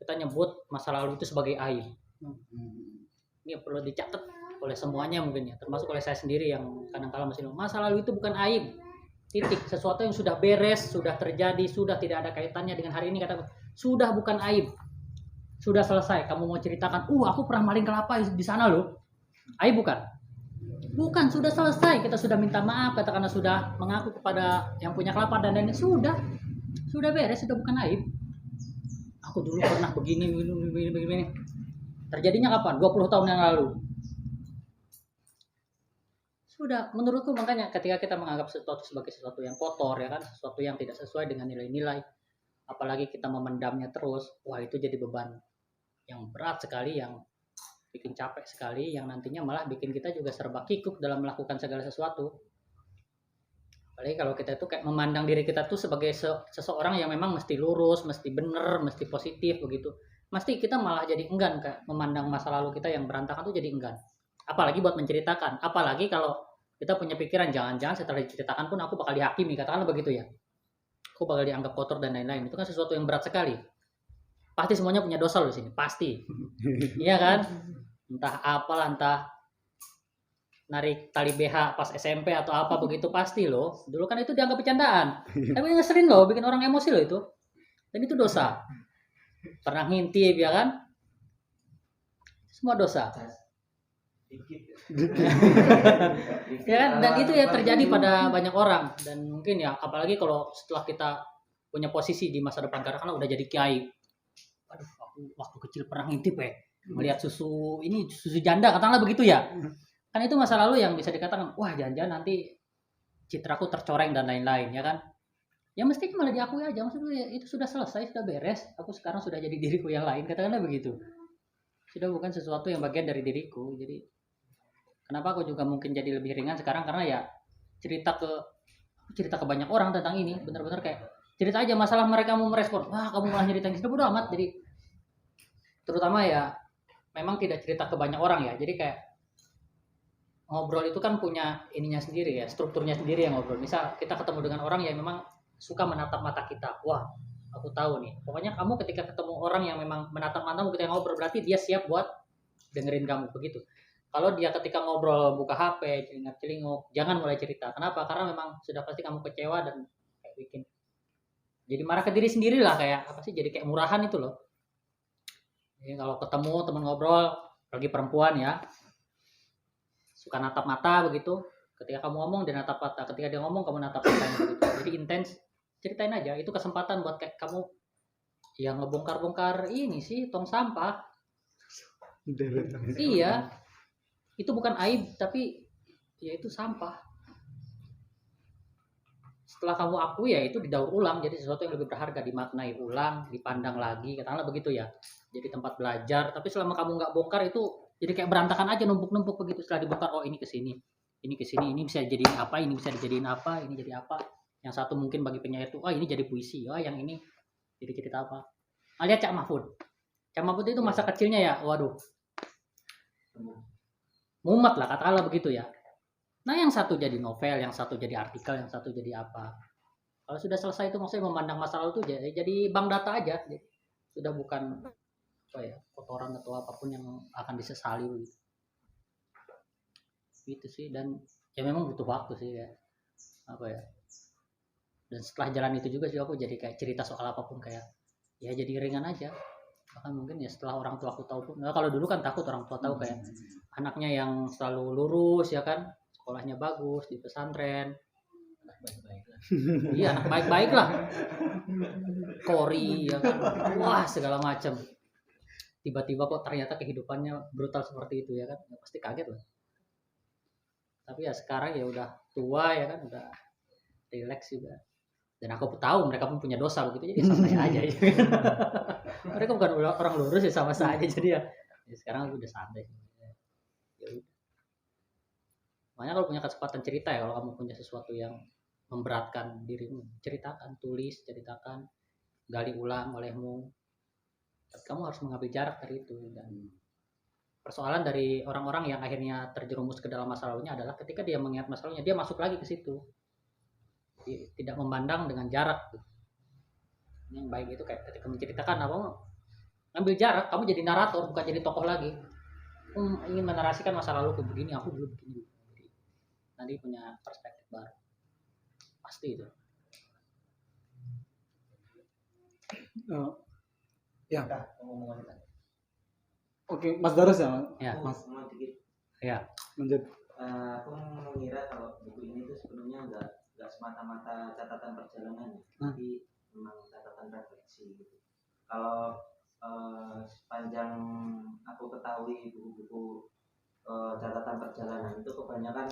kita nyebut masa lalu itu sebagai aib. Ini perlu dicatat oleh semuanya mungkin ya, termasuk oleh saya sendiri yang kadang-kala masih masa lalu itu bukan aib. Titik. Sesuatu yang sudah beres, sudah terjadi, sudah tidak ada kaitannya dengan hari ini, kata sudah bukan aib. Sudah selesai. Kamu mau ceritakan, aku pernah maling kelapa di sana loh. Aib bukan? Bukan, sudah selesai. Kita sudah minta maaf katakanlah, sudah mengaku kepada yang punya kelapa dan lain-lain, sudah beres, sudah bukan aib. Aku dulu pernah begini. Terjadinya kapan? 20 tahun yang lalu. Sudah, menurutku makanya ketika kita menganggap sesuatu sebagai sesuatu yang kotor ya kan, sesuatu yang tidak sesuai dengan nilai-nilai, apalagi kita memendamnya terus, wah itu jadi beban yang berat sekali, yang bikin capek sekali, yang nantinya malah bikin kita juga serba kikuk dalam melakukan segala sesuatu. Apalagi kalau kita itu kayak memandang diri kita tuh sebagai seseorang yang memang mesti lurus, mesti bener, mesti positif begitu. Mesti kita malah jadi enggan kayak memandang masa lalu kita yang berantakan tuh jadi enggan. Apalagi buat menceritakan. Apalagi kalau kita punya pikiran jangan-jangan setelah diceritakan pun aku bakal dihakimi, katakanlah begitu ya. Aku bakal dianggap kotor dan lain-lain. Itu kan sesuatu yang berat sekali. Pasti semuanya punya dosa loh di sini, pasti. Iya kan? Entah apalah, entah narik tali BH pas SMP atau apa begitu pasti loh. Dulu kan itu dianggap bercandaan. Tapi ngeselin loh, bikin orang emosi loh itu. Dan itu dosa. Pernah ngintip ya kan? Semua dosa. Ya kan? Dan itu ya terjadi pada banyak orang. Dan mungkin ya apalagi kalau setelah kita punya posisi di masa depan karena udah jadi kiai. Aduh, aku waktu kecil pernah ngintip ya. Melihat susu janda katakanlah begitu ya. Kan itu masa lalu yang bisa dikatakan, wah jangan-jangan nanti citraku tercoreng dan lain-lain ya kan. Ya mesti malah diakui aja, maksudnya itu sudah selesai, sudah beres. Aku sekarang sudah jadi diriku yang lain, katakanlah begitu. Sudah bukan sesuatu yang bagian dari diriku. Jadi kenapa aku juga mungkin jadi lebih ringan sekarang karena ya cerita ke banyak orang tentang ini, benar-benar kayak cerita aja masalah mereka mau merespon, wah kamu malah nyeritain sudah bodo amat. Jadi terutama ya memang tidak cerita ke banyak orang ya. Jadi kayak ngobrol itu kan punya ininya sendiri ya, strukturnya sendiri yang ngobrol. Misal kita ketemu dengan orang yang memang suka menatap mata kita, wah aku tahu nih. Pokoknya kamu ketika ketemu orang yang memang menatap matamu ketika ngobrol berarti dia siap buat dengerin kamu begitu. Kalau dia ketika ngobrol buka HP, celingak-celinguk, jangan mulai cerita. Kenapa? Karena memang sudah pasti kamu kecewa dan kayak bikin jadi marah ke diri sendiri lah, kayak apa sih? Jadi kayak murahan itu loh. Jadi kalau ketemu teman ngobrol, lagi perempuan ya, suka natap mata begitu. Ketika kamu ngomong dia natap mata, ketika dia ngomong kamu natap matanya begitu. Jadi intens, ceritain aja. Itu kesempatan buat kayak kamu yang ngebongkar-bongkar ini sih tong sampah. Iya, itu bukan aib tapi ya itu sampah. Setelah kamu akui ya itu didaur ulang jadi sesuatu yang lebih berharga, dimaknai ulang, dipandang lagi, katakanlah begitu ya. Jadi tempat belajar. Tapi selama kamu nggak bongkar itu jadi kayak berantakan aja, numpuk-numpuk begitu. Setelah dibongkar, oh ini kesini, ini bisa dijadiin apa, ini bisa dijadiin apa, ini jadi apa. Yang satu mungkin bagi penyair itu, ini jadi puisi, yang ini jadi cerita apa. Lihat Cak Mahfud. Cak Mahfud itu masa kecilnya ya, waduh, mumet lah katakanlah begitu ya. Nah yang satu jadi novel, yang satu jadi artikel, yang satu jadi apa. Kalau sudah selesai itu maksudnya memandang masa lalu itu jadi bank data aja. Sudah bukan kotoran atau apapun yang akan disesali gitu. Gitu sih, dan ya memang butuh waktu sih ya. Dan setelah jalan itu juga sih aku jadi kayak cerita soal apapun kayak ya jadi ringan aja. Bahkan mungkin ya setelah orang tua aku tahu pun, kalau dulu kan takut orang tua tahu kayak anaknya yang selalu lurus ya kan, sekolahnya bagus di pesantren, anak baik-baik lah. Iya anak baik-baik lah, kori ya kan, wah segala macam. Tiba-tiba kok ternyata kehidupannya brutal seperti itu ya kan, ya pasti kaget lah. Tapi ya sekarang ya udah tua ya kan, udah relax juga. Dan aku tahu mereka pun punya dosa begitu, jadi santai aja ya. Mereka bukan orang lurus ya sama saja, jadi ya sekarang aku udah santai. Ya udah. Makanya kalau punya kesempatan cerita ya, kalau kamu punya sesuatu yang memberatkan dirimu, ceritakan, tulis, ceritakan, gali ulang olehmu. Kamu harus mengambil jarak dari itu. Dan persoalan dari orang-orang yang akhirnya terjerumus ke dalam masa lalunya adalah ketika dia mengingat masa lalunya, dia masuk lagi ke situ. Tidak memandang dengan jarak. Yang baik itu kayak ketika menceritakan apa Ngambil jarak, kamu jadi narator bukan jadi tokoh lagi. Ingin menarasikan masa lalu ke begini, aku dulu begini. Jadi, nanti punya perspektif baru. Pasti itu. Ya. Udah, ngomong-ngomong tadi. Oke, Mas Daras ya, Ya. Aku Mas. mau dikit. Ya. Lanjut. Aku mengira kalau buku ini tuh sebenarnya nggak semata-mata catatan perjalanan ya, tapi memang catatan refleksi gitu. Kalau sepanjang aku ketahui buku-buku catatan perjalanan itu kebanyakan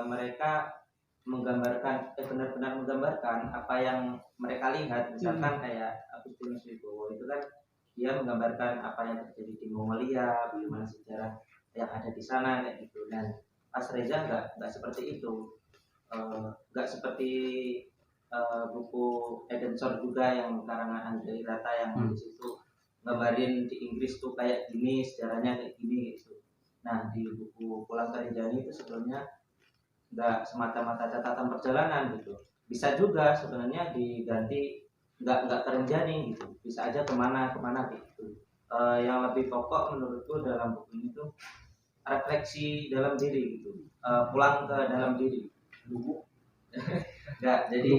mereka menggambarkan benar-benar menggambarkan apa yang mereka lihat. Misalkan kayak Agustinus Wibowo itu kan dia menggambarkan apa yang terjadi di Mongolia, bagaimana sejarah yang ada di sana kayak gitu. Dan Mas Reza nggak seperti itu, nggak seperti buku Eden Shore juga yang karangan Andre Hirata yang di situ gambarin di Inggris tuh kayak gini, sejarahnya kayak gini gitu. Nah di buku Pulang ke Rinjani itu sebenarnya nggak semata-mata catatan perjalanan gitu, bisa juga sebenarnya diganti nggak ke Rinjani gitu, bisa aja kemana gitu. Yang lebih pokok menurutku dalam buku ini tuh refleksi dalam diri gitu, pulang ke dalam diri. Nggak, jadi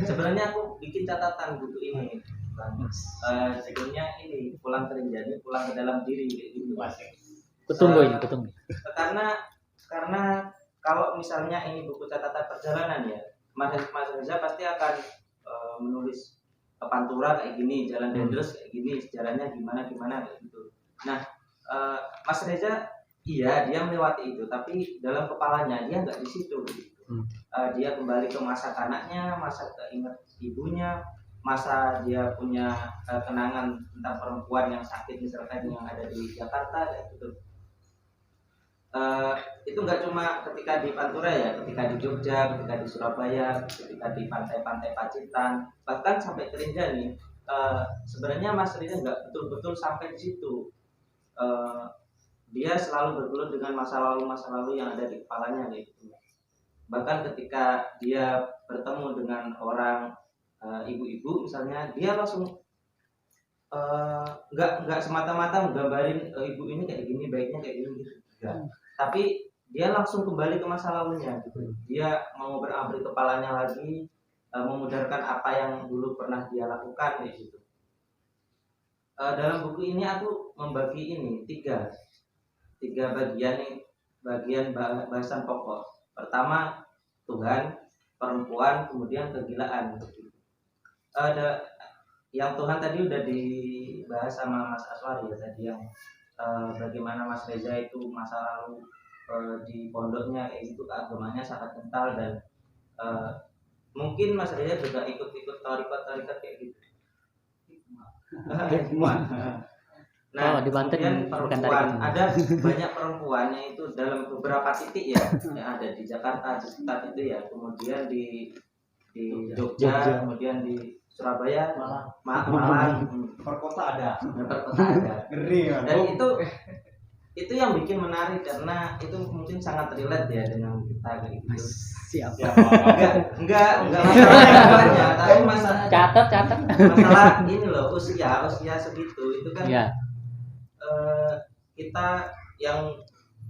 sebenarnya aku bikin catatan buku ini, judulnya ini Pulang ke Rinjani, pulang ke dalam diri gitu. Kutunggu ini, kutunggu. Karena kalau misalnya ini buku catatan perjalanan ya, Mas Reza pasti akan menulis Pantura kayak gini, Jalan Dendels kayak gini, sejarahnya gimana kayak gitu. Nah, Mas Reza iya dia melewati itu, tapi dalam kepalanya dia nggak di situ gitu. Dia kembali ke masa kanaknya, masa keinget ibunya, masa dia punya kenangan tentang perempuan yang sakit misalkan yang ada di Jakarta kayak gitu. Itu nggak cuma ketika di Pantura ya, ketika di Jogja, ketika di Surabaya, ketika di pantai-pantai Pacitan, bahkan sampai ke Rinjani. Sebenarnya Mas Reza nggak betul-betul sampai di situ. Dia selalu bergelut dengan masa lalu yang ada di kepalanya gitu. Bahkan ketika dia bertemu dengan orang ibu-ibu misalnya, dia langsung nggak semata-mata menggambarin ibu ini kayak gini, baiknya kayak gini gitu. Tapi dia langsung kembali ke masa lalunya gitu. Dia mau berabri kepalanya lagi, memudarkan apa yang dulu pernah dia lakukan kayak gitu. Dalam buku ini aku membagi ini tiga bagian bahasan pokok. Pertama Tuhan, perempuan, kemudian kegilaan. Ada yang Tuhan tadi udah dibahas sama Mas Aswari ya tadi, yang bagaimana Mas Reza itu masa lalu di pondoknya kayak gitu, keagamannya sangat kental, dan mungkin Mas Reza juga ikut tarikat kayak gitu. Nah, di Banten kemudian bukan perempuan, tarikat. ada banyak perempuannya itu dalam beberapa titik ya, yang ada di Jakarta, di Sekitar itu ya, kemudian di Jogja, kemudian di Surabaya, Malang, Perkota ada. perkota ada. Ngeri kan. Dan itu yang bikin menarik karena itu mungkin sangat relate ya dengan kita kayak gitu. Siap. Enggak masalahnya, tapi masalah Catat. masalah ini loh, usia segitu itu kan Ya. kita yang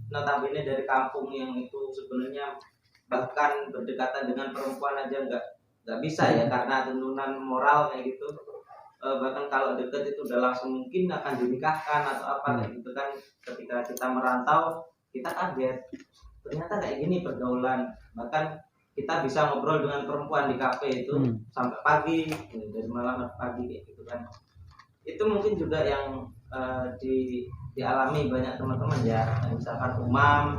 notabene dari kampung yang itu sebenarnya bahkan berdekatan dengan perempuan aja nggak bisa ya karena tuntunan moral kayak gitu. Bahkan kalau deket itu udah langsung mungkin akan dinikahkan atau apa kayak gitu kan. Ketika kita merantau kita kaget ternyata kayak gini pergaulan, bahkan kita bisa ngobrol dengan perempuan di kafe itu sampai pagi, dari malam sampai pagi kayak gitu kan. Itu mungkin juga yang dialami banyak teman-teman ya, misalkan Umam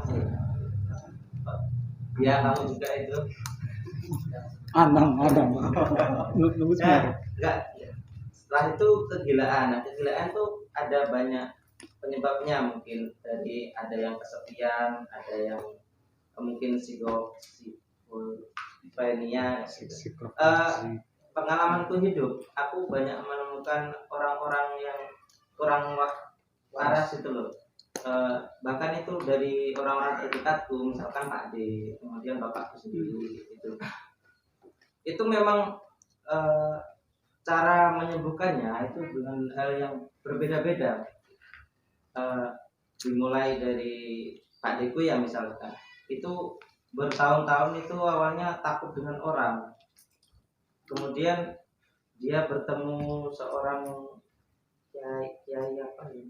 ya, kamu juga itu Anam. Nunggu nah, enggak. Setelah itu kegilaan. Nah, kegilaan tuh ada banyak penyebabnya, mungkin dari ada yang kesepian, ada yang mungkin psikopenia gitu. Pengalamanku hidup, aku banyak menemukan orang-orang yang kurang waras itu loh. Bahkan itu dari orang-orang terdekatku, misalkan Pak D, kemudian bapakku sendiri gitu. Itu memang cara menyembuhkannya itu dengan hal yang berbeda-beda. Dimulai dari Pak Deku ya misalkan, itu bertahun-tahun itu awalnya takut dengan orang, kemudian dia bertemu seorang kiai apa ya,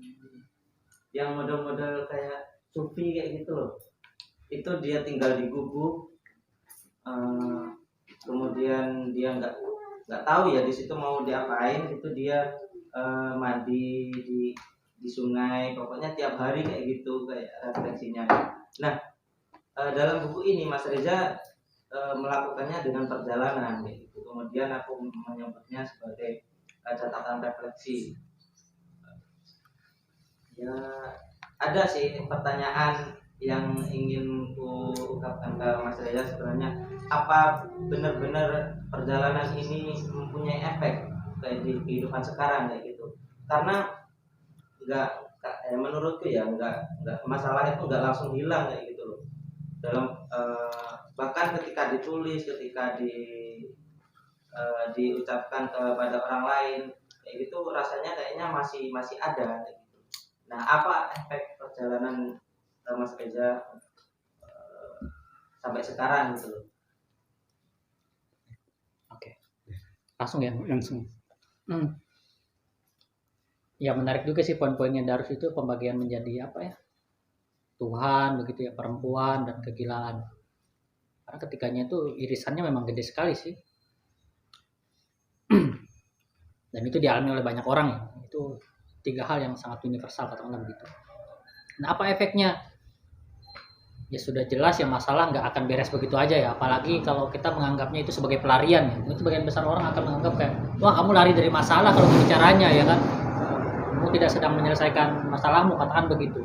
yang model-model kayak sufi kayak gitu loh. Itu dia tinggal di gubuk, kemudian dia nggak tahu ya di situ mau diapain. Itu dia mandi di sungai, pokoknya tiap hari kayak gitu kayak refleksinya. Nah, dalam buku ini Mas Reza melakukannya dengan perjalanan kayak gitu. Kemudian aku menyebutnya sebagai catatan refleksi. Ya, ada sih pertanyaan yang ingin ku ungkapkan ke Mas Reza sebenarnya, apa benar-benar perjalanan ini mempunyai efek kayak di kehidupan sekarang kayak gitu. Karena menurutku ya nggak masalah itu nggak langsung hilang kayak gitu loh. Dalam bahkan ketika ditulis, ketika diucapkan kepada orang lain kayak gitu, rasanya kayaknya masih ada kayak gitu. Nah, apa efek perjalanan Mas Reza sampai sekarang gitu loh? Oke. Langsung ya. Langsung. Ya menarik juga sih poin-poinnya Darus itu, pembagian menjadi apa ya, Tuhan begitu ya, perempuan dan kegilaan. Karena ketikanya itu irisannya memang gede sekali sih. Dan itu dialami oleh banyak orang ya. Itu 3 hal yang sangat universal katakanlah begitu. Nah, apa efeknya? Ya sudah jelas ya, masalah nggak akan beres begitu aja ya. Apalagi kalau kita menganggapnya itu sebagai pelarian ya. Itu sebagian besar orang akan menganggap kayak, wah kamu lari dari masalah kalau gitu caranya ya kan. Kamu tidak sedang menyelesaikan masalahmu, katakan begitu.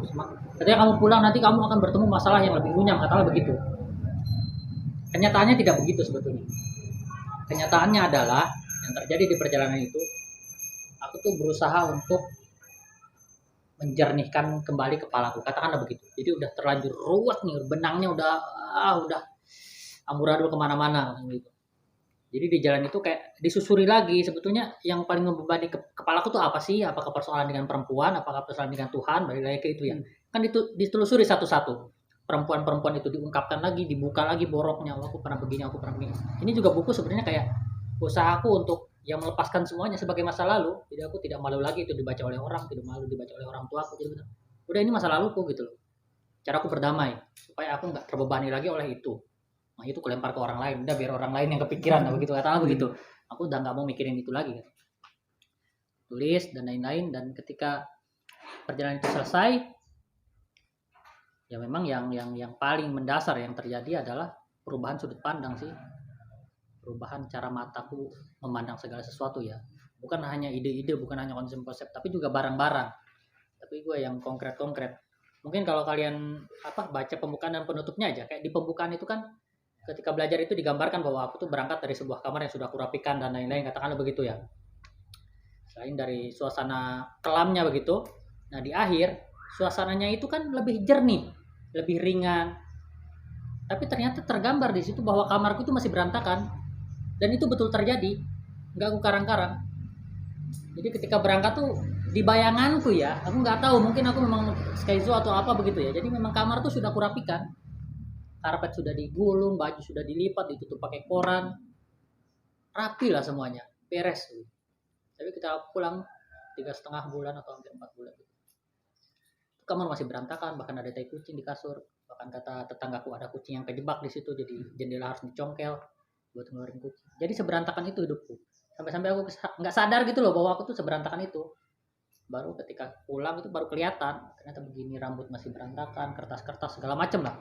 Ketika kamu pulang nanti kamu akan bertemu masalah yang lebih runyam, katakan begitu. Kenyataannya tidak begitu sebetulnya. Kenyataannya adalah yang terjadi di perjalanan itu, aku tuh berusaha untuk menjernihkan kembali kepalaku, katakanlah begitu. Jadi udah terlanjur ruwet nih, benangnya udah amburadul kemana-mana gitu. Jadi di jalan itu kayak disusuri lagi sebetulnya yang paling membebani kepalaku tuh apa sih? Apakah persoalan dengan perempuan, apakah persoalan dengan Tuhan, balik lagi ke itu ya. Kan itu ditelusuri satu-satu. Perempuan-perempuan itu diungkapkan lagi, dibuka lagi boroknya. Oh, aku pernah begini, aku pernah begini. Ini juga buku sebenarnya kayak usahaku untuk yang melepaskan semuanya sebagai masa lalu. Jadi aku tidak malu lagi itu dibaca oleh orang, tidak malu dibaca oleh orang tua aku. Jadi udah ini masa laluku gitu loh. Cara aku berdamai supaya aku nggak terbebani lagi oleh itu. Nah, itu kelempar ke orang lain, udah biar orang lain yang kepikiran begitu, katakanlah begitu. Aku udah nggak mau mikirin itu lagi kan. Tulis dan lain-lain, dan ketika perjalanan itu selesai, ya memang yang paling mendasar yang terjadi adalah perubahan sudut pandang sih. Perubahan cara mataku memandang segala sesuatu ya. Bukan hanya ide-ide, bukan hanya konsep-konsep, tapi juga barang-barang. Tapi gue yang konkret-konkret. Mungkin kalau kalian baca pembukaan dan penutupnya aja, kayak di pembukaan itu kan ketika belajar itu digambarkan bahwa aku tuh berangkat dari sebuah kamar yang sudah aku rapikan dan lain-lain, katakanlah begitu ya. Selain dari suasana kelamnya begitu, nah di akhir suasananya itu kan lebih jernih, lebih ringan. Tapi ternyata tergambar di situ bahwa kamarku itu masih berantakan, dan itu betul terjadi, nggak aku karang-karang. Jadi ketika berangkat tuh di bayanganku ya, aku nggak tahu, mungkin aku memang schizo atau apa begitu ya. Jadi memang kamar tuh sudah aku rapikan. Karpet sudah digulung, baju sudah dilipat, ditutup pakai koran, rapi lah semuanya, beres. Tapi kita pulang 3,5 bulan atau hampir 4 bulan, kamar masih berantakan, bahkan ada tai kucing di kasur. Bahkan kata tetanggaku ada kucing yang kejebak di situ, jadi jendela harus dicongkel buat ngeluarin kucing. Jadi seberantakan itu hidupku. Sampai-sampai aku nggak sadar gitu loh bahwa aku tuh seberantakan itu. Baru ketika pulang itu baru kelihatan, ternyata begini, rambut masih berantakan, kertas-kertas segala macem lah.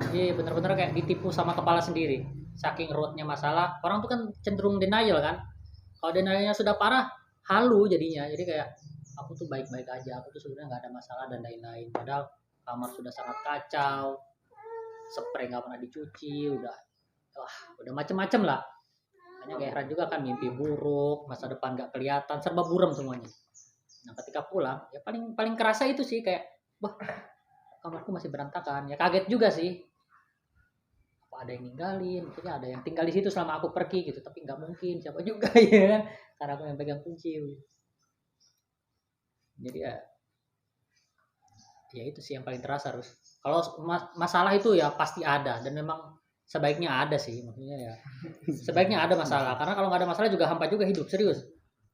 Jadi benar-benar kayak ditipu sama kepala sendiri. Saking ruwetnya masalah, orang tuh kan cenderung denial kan. Kalau denialnya sudah parah, halu jadinya. Jadi kayak aku tuh baik-baik aja, aku tuh sebenarnya nggak ada masalah dan lain-lain. Padahal kamar sudah sangat kacau, spray nggak pernah dicuci, udah macem-macem lah. Hanya gak heran juga kan, mimpi buruk, masa depan nggak kelihatan, serba buram semuanya. Nah ketika pulang, ya paling kerasa itu sih kayak, wah kamarku masih berantakan. Ya kaget juga sih. Apa ada yang ninggalin, maksudnya ada yang tinggal di situ selama aku pergi gitu, tapi nggak mungkin siapa juga ya kan, karena aku yang pegang kunci gitu. Jadi ya itu sih yang paling terasa harus. Kalau masalah itu ya pasti ada, dan memang sebaiknya ada sih, maksudnya ya sebaiknya ada masalah, karena kalau nggak ada masalah juga hampa juga hidup, serius.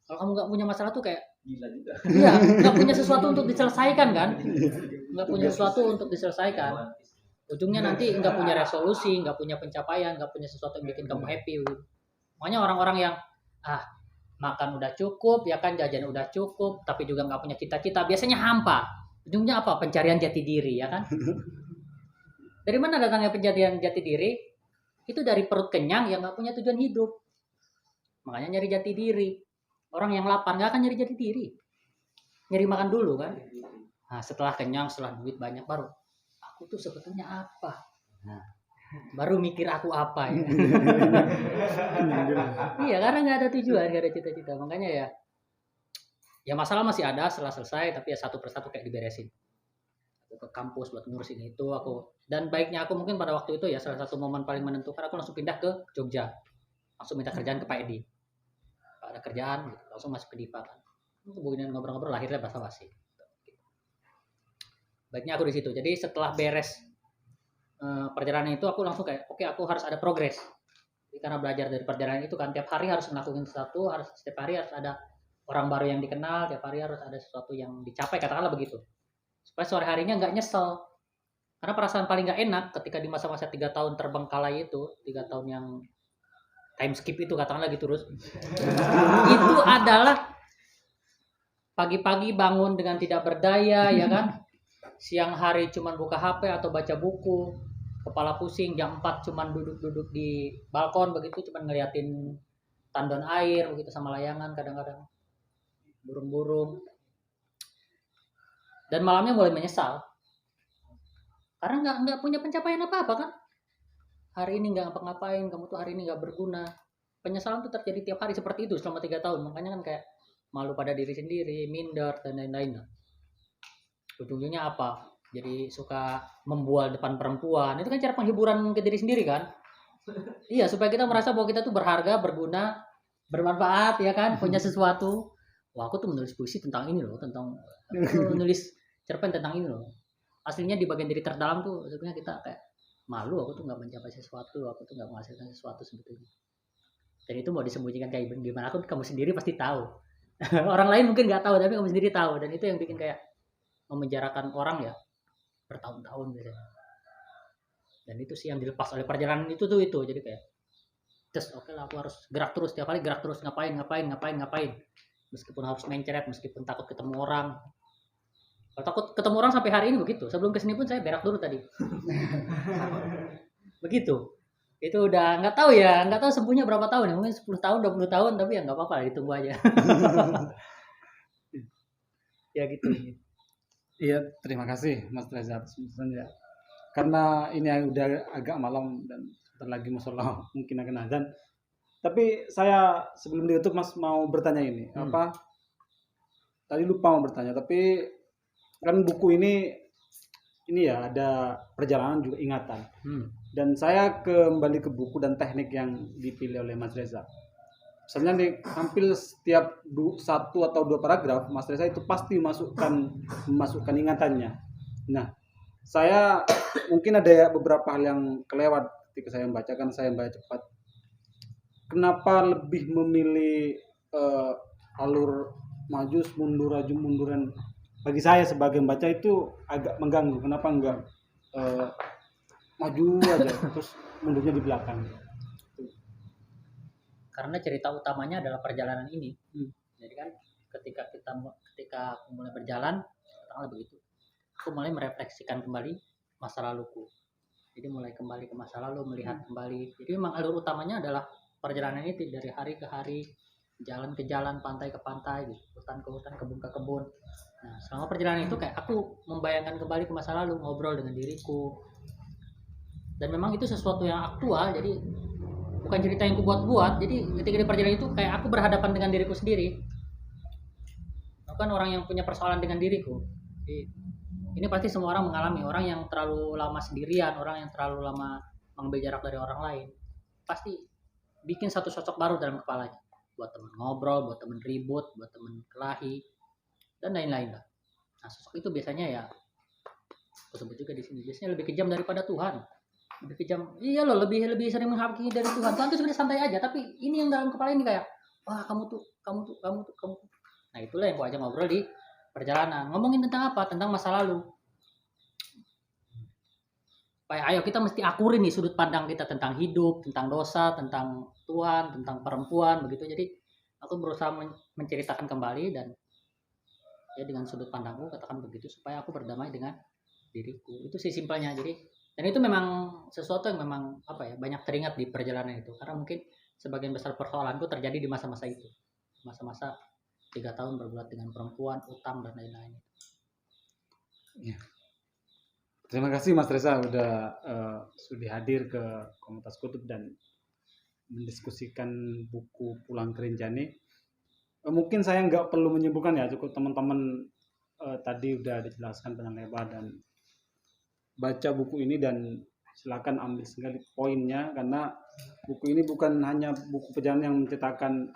Kalau kamu nggak punya masalah tuh kayak Gila juga. iya, nggak punya sesuatu untuk diselesaikan kan, nggak punya sesuatu untuk diselesaikan, ujungnya nanti nggak punya resolusi, nggak punya pencapaian, nggak punya sesuatu yang bikin kamu happy gitu. Makanya orang-orang yang makan udah cukup ya kan, jajan udah cukup tapi juga nggak punya cita-cita, biasanya hampa. Ujungnya apa? Pencarian jati diri ya kan. Dari mana datangnya pencarian jati diri? Itu dari perut kenyang yang nggak punya tujuan hidup, makanya nyari jati diri. Orang yang lapar nggak akan nyari jati diri, nyari makan dulu kan. Nah setelah kenyang, setelah duit banyak, baru aku tuh sebetulnya apa, nah baru mikir aku apa ya. Iya, karena nggak ada tujuan, nggak ada cita-cita, makanya ya masalah masih ada setelah selesai, tapi ya satu persatu kayak diberesin. Aku ke kampus buat ngurusin itu, dan baiknya aku mungkin pada waktu itu ya, salah satu momen paling menentukan, aku langsung pindah ke Jogja, langsung minta kerjaan ke Pak Edi. Pak ada kerjaan gitu, langsung masuk ke Dipa kan, hubungin ngobrol-ngobrol, lahirnya basa-basi. Baiknya aku di situ. Jadi setelah beres perjalanan itu, aku langsung kayak oke, aku harus ada progres. Jadi karena belajar dari perjalanan itu kan, tiap hari harus melakukan sesuatu, setiap hari harus ada orang baru yang dikenal, tiap hari harus ada sesuatu yang dicapai, katakanlah begitu, supaya sore harinya nggak nyesel. Karena perasaan paling nggak enak ketika di masa-masa 3 tahun terbengkalai itu, 3 tahun yang time skip itu, katakanlah gitu terus, itu adalah pagi-pagi bangun dengan tidak berdaya ya kan, siang hari cuman buka HP atau baca buku, kepala pusing, jam 4 cuman duduk-duduk di balkon begitu, cuman ngeliatin tandon air begitu sama layangan, kadang-kadang burung-burung, dan malamnya mulai menyesal karena nggak punya pencapaian apa-apa kan. Hari ini nggak ngapa-ngapain, kamu tuh hari ini nggak berguna. Penyesalan tuh terjadi tiap hari seperti itu selama 3 tahun, makanya kan kayak malu pada diri sendiri, minder dan lain-lain. Ujungnya apa? Jadi suka membual depan perempuan. Itu kan cara penghiburan ke diri sendiri kan? Iya, supaya kita merasa bahwa kita tuh berharga, berguna, bermanfaat ya kan, punya sesuatu. Wah, aku tuh menulis puisi tentang ini loh, tentang menulis cerpen tentang ini loh. Aslinya di bagian diri terdalam tuh sebenarnya kita kayak malu, aku tuh nggak mencapai sesuatu, aku tuh nggak menghasilkan sesuatu sebetulnya. Dan itu mau disembunyikan kayak gimana, aku kamu sendiri pasti tahu. Orang lain mungkin nggak tahu, tapi kamu sendiri tahu. Dan itu yang bikin kayak memenjarakan orang ya bertahun-tahun biasanya. Dan itu sih yang dilepas oleh perjalanan itu. Jadi kayak terus oke lah, aku harus gerak terus, tiap hari gerak terus, ngapain, meskipun harus mencret, meskipun takut ketemu orang. Kalau takut ketemu orang sampai hari ini begitu, sebelum kesini pun saya berak dulu tadi. Begitu, itu udah nggak tahu sembuhnya berapa tahun ya, mungkin 10 tahun 20 tahun, tapi ya nggak apa-apa, ditunggu aja. Ya gitu. Iya, terima kasih Mas Reza atas penjelasannya. Karena ini udah agak malam dan sebentar lagi musola mungkin akan azan. Tapi saya sebelum ditutup Mas mau bertanya ini. Tadi lupa mau bertanya, tapi kan buku ini ya ada perjalanan juga ingatan. Dan saya kembali ke buku dan teknik yang dipilih oleh Mas Reza. Misalnya nih, hampir setiap 1 atau 2 paragraf Mas Reza itu pasti memasukkan ingatannya. Nah, saya mungkin ada beberapa hal yang kelewat ketika saya membacakan, saya membaca cepat. Kenapa lebih memilih alur maju munduran? Bagi saya sebagai membaca itu agak mengganggu. Kenapa enggak maju aja terus mundurnya di belakang? Karena cerita utamanya adalah perjalanan ini. Jadi kan ketika aku mulai berjalan, katakanlah begitu, aku mulai merefleksikan kembali masa laluku. Jadi mulai kembali ke masa lalu, melihat kembali. Jadi memang alur utamanya adalah perjalanan itu, dari hari ke hari, jalan ke jalan, pantai ke pantai, gitu, hutan ke hutan, kebun ke kebun. Nah, selama perjalanan itu kayak aku membayangkan kembali ke masa lalu, ngobrol dengan diriku. Dan memang itu sesuatu yang aktual, jadi bukan cerita yang kubuat-buat. Jadi ketika di perjalanan itu kayak aku berhadapan dengan diriku sendiri. Aku kan orang yang punya persoalan dengan diriku. Jadi, ini pasti semua orang mengalami. Orang yang terlalu lama sendirian, orang yang terlalu lama mengambil jarak dari orang lain, pasti bikin satu sosok baru dalam kepalanya. Buat teman ngobrol, buat teman ribut, buat teman kelahi, dan lain-lain lah. Nah, sosok itu biasanya ya, aku sebut juga di sini, biasanya lebih kejam daripada Tuhan. Lebih kejam, iya loh, lebih sering menghakimi dari Tuhan. Tuhan tuh sebenarnya santai aja, tapi ini yang dalam kepala ini kayak, wah kamu tuh. Nah itulah yang gua ajak ngobrol di perjalanan. Ngomongin tentang apa? Tentang masa lalu. Ayo kita mesti akurin nih sudut pandang kita tentang hidup, tentang dosa, tentang Tuhan, tentang perempuan begitu. Jadi aku berusaha menceritakan kembali dan ya dengan sudut pandangku katakan begitu supaya aku berdamai dengan diriku. Itu sih simpelnya. Jadi dan itu memang sesuatu yang memang banyak teringat di perjalanan itu karena mungkin sebagian besar persoalanku terjadi di masa-masa itu. Masa-masa 3 tahun berbuat dengan perempuan, utang dan lain-lain. Ya. Terima kasih Mas Reza sudah hadir ke Komunitas Kutub dan mendiskusikan buku Pulang ke Rinjani. Mungkin saya nggak perlu menyimpulkan ya, cukup teman-teman tadi udah dijelaskan dengan lebar dan baca buku ini dan silakan ambil sekali poinnya karena buku ini bukan hanya buku perjalanan yang menceritakan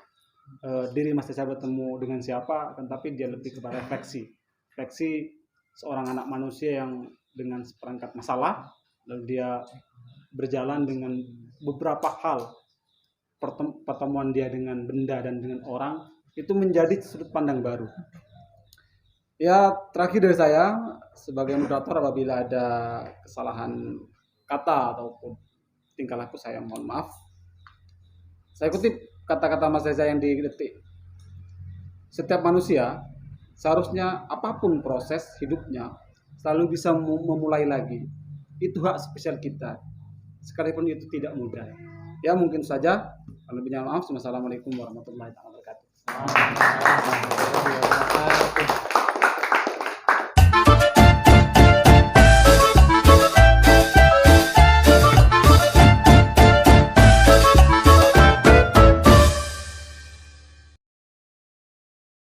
diri Mas Reza bertemu dengan siapa, tetapi dia lebih kepada refleksi seorang anak manusia yang dengan seperangkat masalah, lalu dia berjalan dengan beberapa hal, pertemuan dia dengan benda dan dengan orang, itu menjadi sudut pandang baru. Ya, terakhir dari saya, sebagai moderator apabila ada kesalahan kata ataupun tingkah laku saya mohon maaf. Saya kutip kata-kata Mas Reza yang diketik. Setiap manusia, seharusnya apapun proses hidupnya, selalu bisa memulai lagi. Itu hak spesial kita. Sekalipun itu tidak mudah. Ya mungkin saja. Lebihnya maaf. Wassalamualaikum warahmatullahi wabarakatuh.